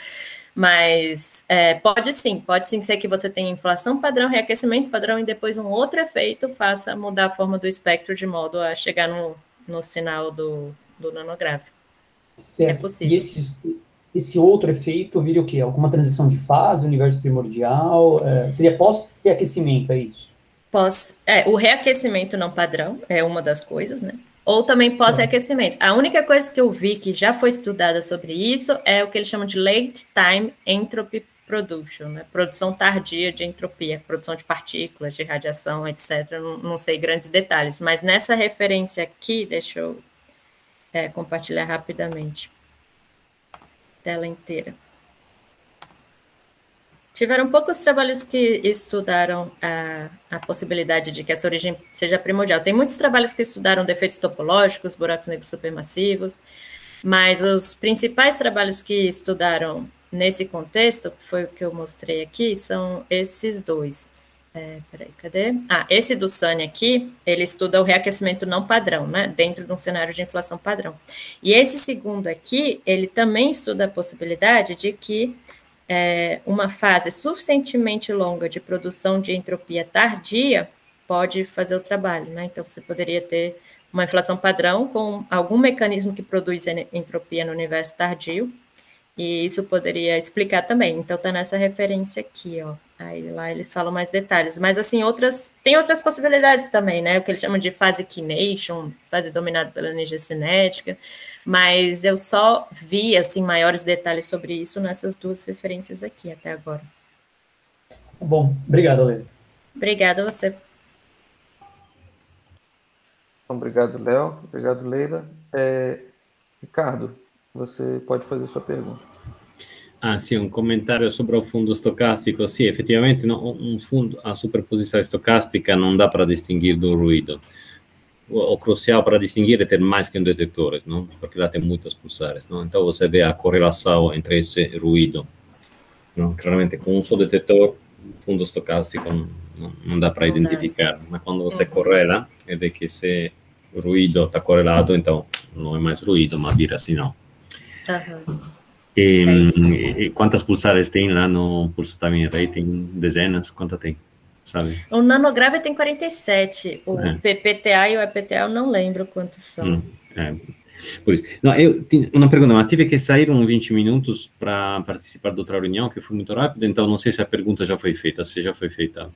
Mas pode sim ser que você tenha inflação padrão, reaquecimento padrão, e depois um outro efeito faça mudar a forma do espectro de modo a chegar no sinal do nanograve. Certo. É possível. E esse outro efeito viria o quê? Alguma transição de fase, universo primordial? Seria pós-reaquecimento, é isso? O reaquecimento não padrão é uma das coisas, né? Ou também pós-reaquecimento. A única coisa que eu vi que já foi estudada sobre isso é o que eles chamam de late time entropy production, né? Produção tardia de entropia, produção de partículas, de radiação, etc. Não sei grandes detalhes, mas nessa referência aqui, deixa eu compartilhar rapidamente. Tela inteira. Tiveram poucos trabalhos que estudaram a possibilidade de que essa origem seja primordial. Tem muitos trabalhos que estudaram defeitos topológicos, buracos negros supermassivos, mas os principais trabalhos que estudaram nesse contexto, foi o que eu mostrei aqui, são esses dois. Peraí, cadê? Esse do Sunny aqui, ele estuda o reaquecimento não padrão, né, dentro de um cenário de inflação padrão. E esse segundo aqui, ele também estuda a possibilidade de que uma fase suficientemente longa de produção de entropia tardia pode fazer o trabalho, né? Então, você poderia ter uma inflação padrão com algum mecanismo que produz entropia no universo tardio, e isso poderia explicar também. Então, está nessa referência aqui, ó. Aí lá eles falam mais detalhes. Mas, assim, tem outras possibilidades também, né? O que eles chamam de fase kination, fase dominada pela energia cinética, mas eu só vi, assim, maiores detalhes sobre isso nessas duas referências aqui até agora. Bom, obrigado, Leila. Obrigada a você. Obrigado, Léo. Obrigado, Leila. Ricardo, você pode fazer sua pergunta. Sì, un commentario sopra un fundo stocastico. Sì, effettivamente un fundo, a superposição estocástica não dá para distinguir do ruído. O crucial para distinguir é ter mais que um detector, não? Porque lá tem muitas pulsares, não? Então você vê a correlação entre esse ruído, não? Claramente com um só detector, fundo estocástico não dá para identificar, mas quando você correla e vê que esse ruído está correlado, então não é mais ruído, mas vira sinal. E quantas pulsares tem lá no Pulsar Timing Array? Tem dezenas? Quantas tem? Sabe? O nanograve tem 47. O PPTA e o EPTA eu não lembro quantos são. Por isso. Não, eu tinha uma pergunta, mas tive que sair uns 20 minutos para participar de outra reunião, que foi muito rápido, então não sei se a pergunta já foi feita, se já foi feita.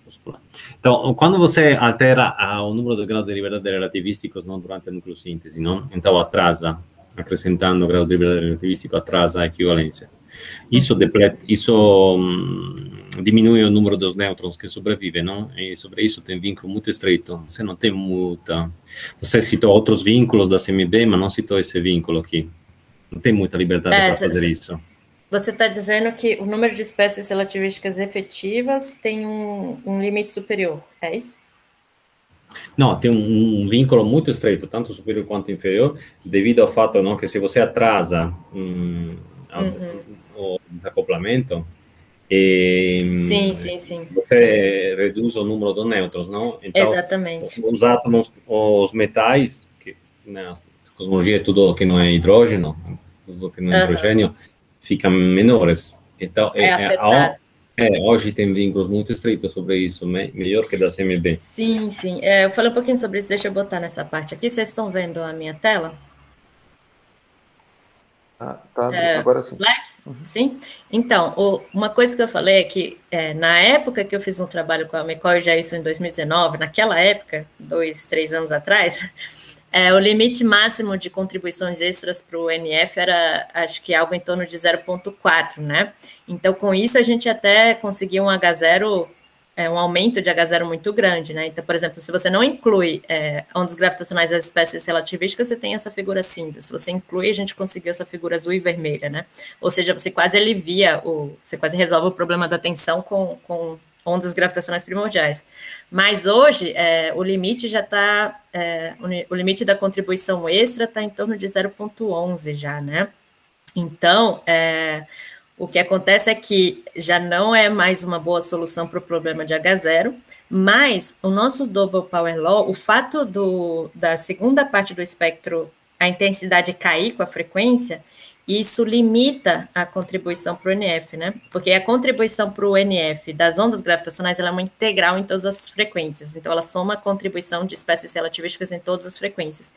Então, quando você altera o número de graus de liberdade relativísticos, não, durante a nucleossíntese, não? Então atrasa, acrescentando o grau de liberdade relativístico, atrasa a equivalência. Isso diminui o número dos nêutrons que sobrevivem, não? E sobre isso tem vínculo muito estreito. Você não tem muita... Você citou outros vínculos da CMB, mas não citou esse vínculo aqui. Não tem muita liberdade para fazer isso. Você está dizendo que o número de espécies relativísticas efetivas tem um limite superior, é isso? Não, tem um vínculo muito estreito, tanto superior quanto inferior, devido ao fato, não, que se você atrasa o desacoplamento, sim. você reduz o número de nêutrons, não? Então, exatamente. Os átomos, os metais, que na cosmologia é tudo que não é hidrogênio, tudo que não é hidrogênio, ficam menores. Então, hoje tem vínculos muito estreitos sobre isso, melhor que da CMB. Sim. Eu falei um pouquinho sobre isso, deixa eu botar nessa parte aqui. Vocês estão vendo a minha tela? Agora sim. Sim? Então, uma coisa que eu falei é que na época que eu fiz um trabalho com a McCoy, já isso em 2019, naquela época, 2-3 anos atrás, o limite máximo de contribuições extras para o NF era, acho que algo em torno de 0,4, né? Então, com isso, a gente até conseguiu um H0, um aumento de H0 muito grande, né? Então, por exemplo, se você não inclui ondas gravitacionais das espécies relativísticas, você tem essa figura cinza. Se você inclui, a gente conseguiu essa figura azul e vermelha, né? Ou seja, você quase alivia, você quase resolve o problema da tensão com ondas gravitacionais primordiais. Mas hoje, o limite já está, o limite da contribuição extra está em torno de 0,11 já, né? Então, o que acontece é que já não é mais uma boa solução para o problema de H0, mas o nosso Double Power Law, o fato da segunda parte do espectro, a intensidade cair com a frequência, isso limita a contribuição para o NF, né? Porque a contribuição para o NF das ondas gravitacionais ela é uma integral em todas as frequências, então ela soma a contribuição de espécies relativísticas em todas as frequências.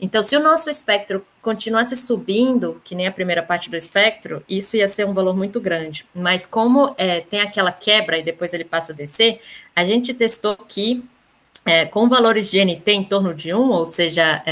Então, se o nosso espectro continuasse subindo, que nem a primeira parte do espectro, isso ia ser um valor muito grande. Mas como tem aquela quebra e depois ele passa a descer, a gente testou que com valores de NT em torno de 1, ou seja,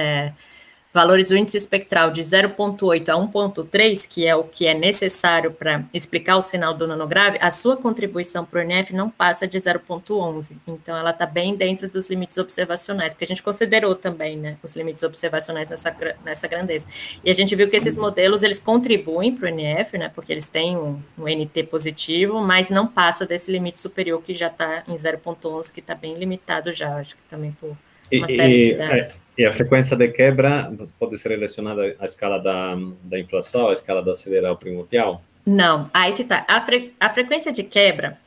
valores do índice espectral de 0,8 a 1,3, que é o que é necessário para explicar o sinal do nanograve, a sua contribuição para o NF não passa de 0,11. Então, ela está bem dentro dos limites observacionais, porque a gente considerou também, né, os limites observacionais nessa grandeza. E a gente viu que esses modelos, eles contribuem para o NF, né, porque eles têm um NT positivo, mas não passa desse limite superior, que já está em 0,11, que está bem limitado já, acho que também por uma série de dados. E a frequência de quebra pode ser relacionada à escala da inflação, à escala da sideral primordial? Não, aí que tá. A frequência de quebra,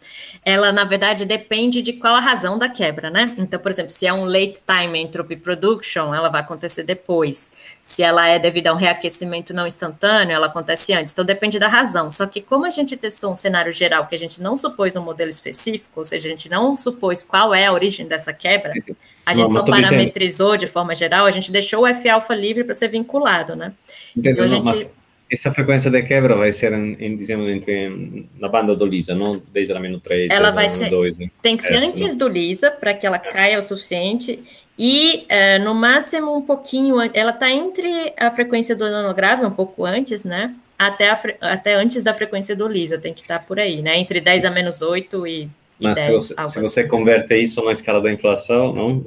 ela, na verdade, depende de qual a razão da quebra, né? Então, por exemplo, se é um late time entropy production, ela vai acontecer depois. Se ela é devido a um reaquecimento não instantâneo, ela acontece antes. Então, depende da razão. Só que como a gente testou um cenário geral que a gente não supôs um modelo específico, ou seja, a gente não supôs qual é a origem dessa quebra, a gente só parametrizou de forma geral, a gente deixou o F-alfa livre para ser vinculado, né? Entendo, então, mas essa frequência de quebra vai ser, na banda do LISA, não 10 a menos 3, ela vai ser, 2, tem que ser antes do LISA, para que ela caia o suficiente, e no máximo um pouquinho, ela está entre a frequência do nanograve, um pouco antes, né? Até antes da frequência do LISA, tem que estar por aí, né? Entre 10 a menos 8 e mas 10, se você converte isso na escala da inflação, não?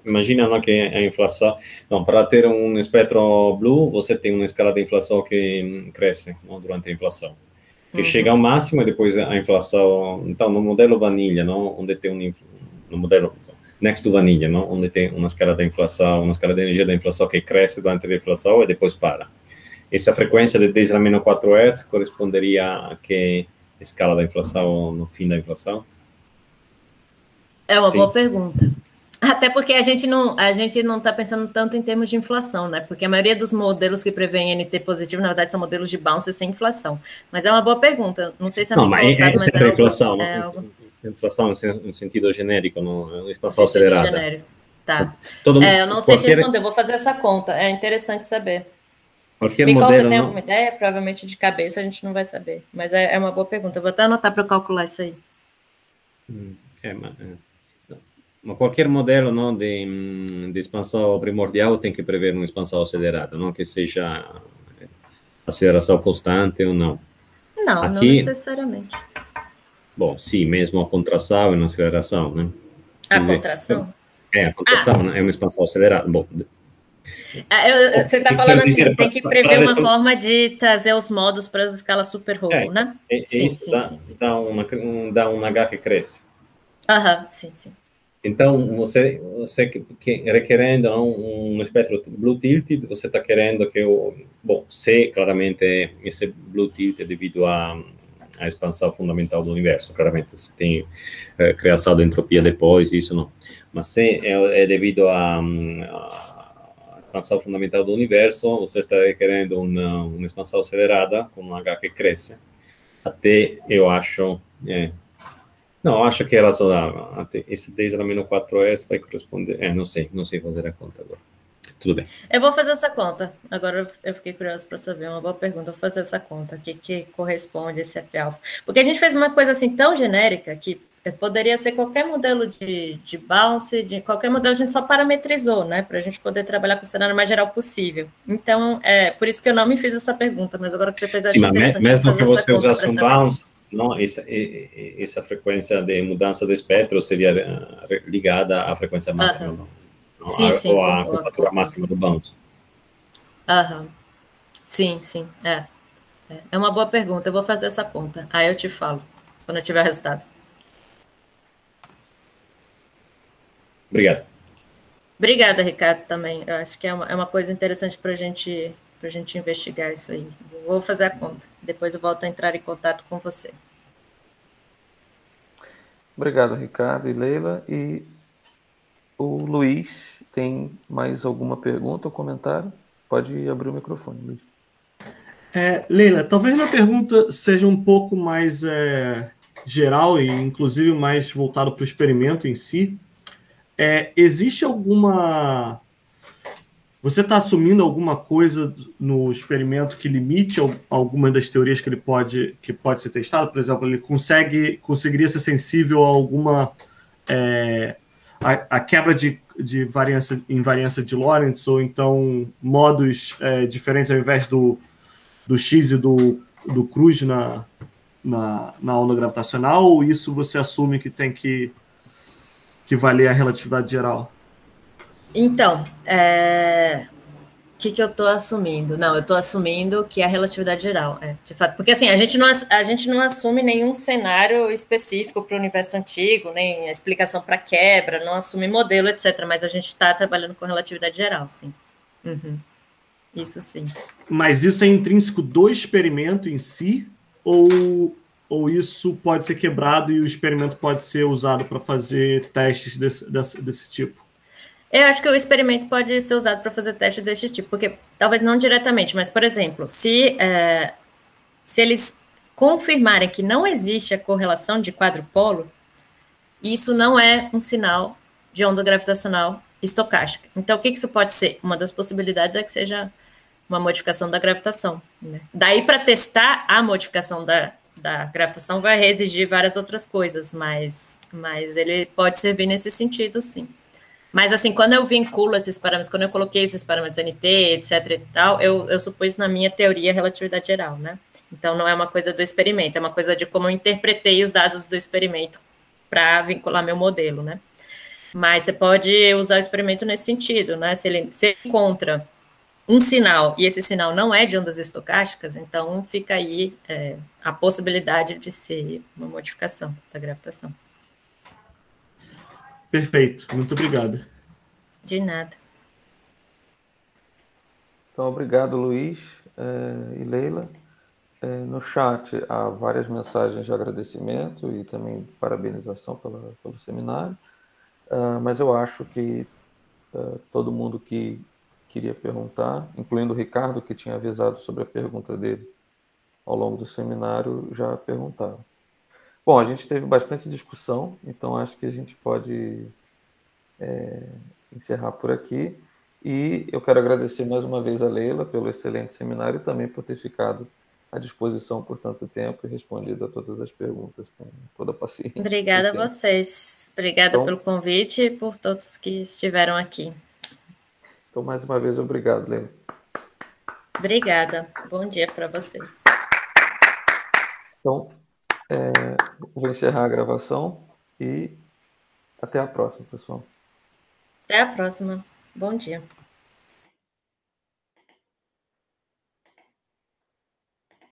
Imagina, não, que a inflação... Não, para ter um espectro blue, você tem uma escala de inflação que cresce, não, durante a inflação. Que chega ao máximo e depois a inflação... Então, no modelo vanilha, não, onde tem no modelo next to vanilha, não, onde tem uma escala da inflação, uma escala de energia da inflação que cresce durante a inflação e depois para. Essa frequência de 10 a menos 4 Hz corresponderia a que escala da inflação no fim da inflação? É uma boa pergunta. Até porque a gente não está pensando tanto em termos de inflação, né? Porque a maioria dos modelos que prevêem NT positivo, na verdade, são modelos de bounce sem inflação. Mas é uma boa pergunta. Não sei se a Nicole sabe, mas é inflação, inflação no sentido genérico, no expansão acelerada. Genérico. Tá. Eu não sei te responder, vou fazer essa conta. É interessante saber. Qualquer Nicole, modelo, você tem alguma ideia? Provavelmente de cabeça a gente não vai saber. Mas é uma boa pergunta. Eu vou até anotar para eu calcular isso aí. Mas qualquer modelo, não, de expansão primordial tem que prever uma expansão acelerada, não que seja aceleração constante ou não. Não, aqui, não necessariamente. Bom, sim, mesmo a contração e uma aceleração, né? A contração? A contração é uma expansão acelerada. Bom, você está falando assim, tem que prever uma forma de trazer os modos para as escalas super Hubble, né? Sim, dá um H que cresce. Sim. Então, você requerendo um espectro Blue Tilted, você está querendo que C, claramente, esse Blue Tilt é devido à expansão fundamental do universo. Claramente, você tem criação de entropia depois, isso não. Mas C é devido à expansão fundamental do universo, você está requerendo uma expansão acelerada, com um H que cresce. Até, eu acho... Não, acho que é razoável. Até esse 10 a menos 4 Hz vai corresponder... não sei fazer a conta agora. Tudo bem. Eu vou fazer essa conta. Agora eu fiquei curiosa para saber, uma boa pergunta. Eu vou fazer essa conta. O que corresponde a esse F-alfa? Porque a gente fez uma coisa assim tão genérica que poderia ser qualquer modelo de bounce, de qualquer modelo, a gente só parametrizou, né? Para a gente poder trabalhar com o cenário mais geral possível. Então, por isso que eu não me fiz essa pergunta, mas agora que você fez, eu achei interessante. Mesmo que você usasse um bounce, não, essa frequência de mudança do espectro seria ligada à frequência máxima, sim, ou à curvatura máxima do bounce. Sim. É uma boa pergunta, eu vou fazer essa conta. Aí eu te falo, quando eu tiver o resultado. Obrigado. Obrigada, Ricardo, também. Eu acho que é uma coisa interessante para a gente para a gente investigar isso aí. Vou fazer a conta. Depois eu volto a entrar em contato com você. Obrigado, Ricardo e Leila. E o Luiz tem mais alguma pergunta ou comentário? Pode abrir o microfone, Luiz. Leila, talvez minha pergunta seja um pouco mais geral e, inclusive, mais voltado para o experimento em si. Existe alguma... Você está assumindo alguma coisa no experimento que limite alguma das teorias que pode ser testado? Por exemplo, ele conseguiria ser sensível a alguma... a quebra de invariância de Lorentz, ou então modos diferentes ao invés do X e do cruz na onda gravitacional, ou isso você assume que tem que valer a relatividade geral? Então, o que eu estou assumindo? Não, eu estou assumindo que é a relatividade geral, de fato. Porque, assim, a gente não assume nenhum cenário específico para o universo antigo, nem a explicação para quebra, não assume modelo, etc. Mas a gente está trabalhando com relatividade geral, sim. Uhum. Isso sim. Mas isso é intrínseco do experimento em si? Ou isso pode ser quebrado e o experimento pode ser usado para fazer testes desse tipo? Eu acho que o experimento pode ser usado para fazer testes desse tipo, porque talvez não diretamente, mas, por exemplo, se eles confirmarem que não existe a correlação de quadrupolo, isso não é um sinal de onda gravitacional estocástica. Então, o que isso pode ser? Uma das possibilidades é que seja uma modificação da gravitação, né? Daí, para testar a modificação da gravitação, vai exigir várias outras coisas, mas ele pode servir nesse sentido, sim. Mas, assim, quando eu vinculo esses parâmetros, quando eu coloquei esses parâmetros NT, etc. e tal, eu supus na minha teoria a relatividade geral, né? Então, não é uma coisa do experimento, é uma coisa de como eu interpretei os dados do experimento para vincular meu modelo, né? Mas você pode usar o experimento nesse sentido, né? Se ele encontra um sinal e esse sinal não é de ondas estocásticas, então fica aí a possibilidade de ser uma modificação da gravitação. Perfeito, muito obrigado. De nada. Então, obrigado, Luiz e Leila. No chat há várias mensagens de agradecimento e também de parabenização pelo seminário, mas eu acho que todo mundo que queria perguntar, incluindo o Ricardo, que tinha avisado sobre a pergunta dele ao longo do seminário, já perguntaram. Bom, a gente teve bastante discussão, então acho que a gente pode encerrar por aqui. E eu quero agradecer mais uma vez a Leila pelo excelente seminário e também por ter ficado à disposição por tanto tempo e respondido a todas as perguntas com toda a paciência. Obrigada a vocês. Obrigada pelo convite e por todos que estiveram aqui. Então, mais uma vez, obrigado, Leila. Obrigada. Bom dia para vocês. Então, vou encerrar a gravação e até a próxima, pessoal. Até a próxima. Bom dia.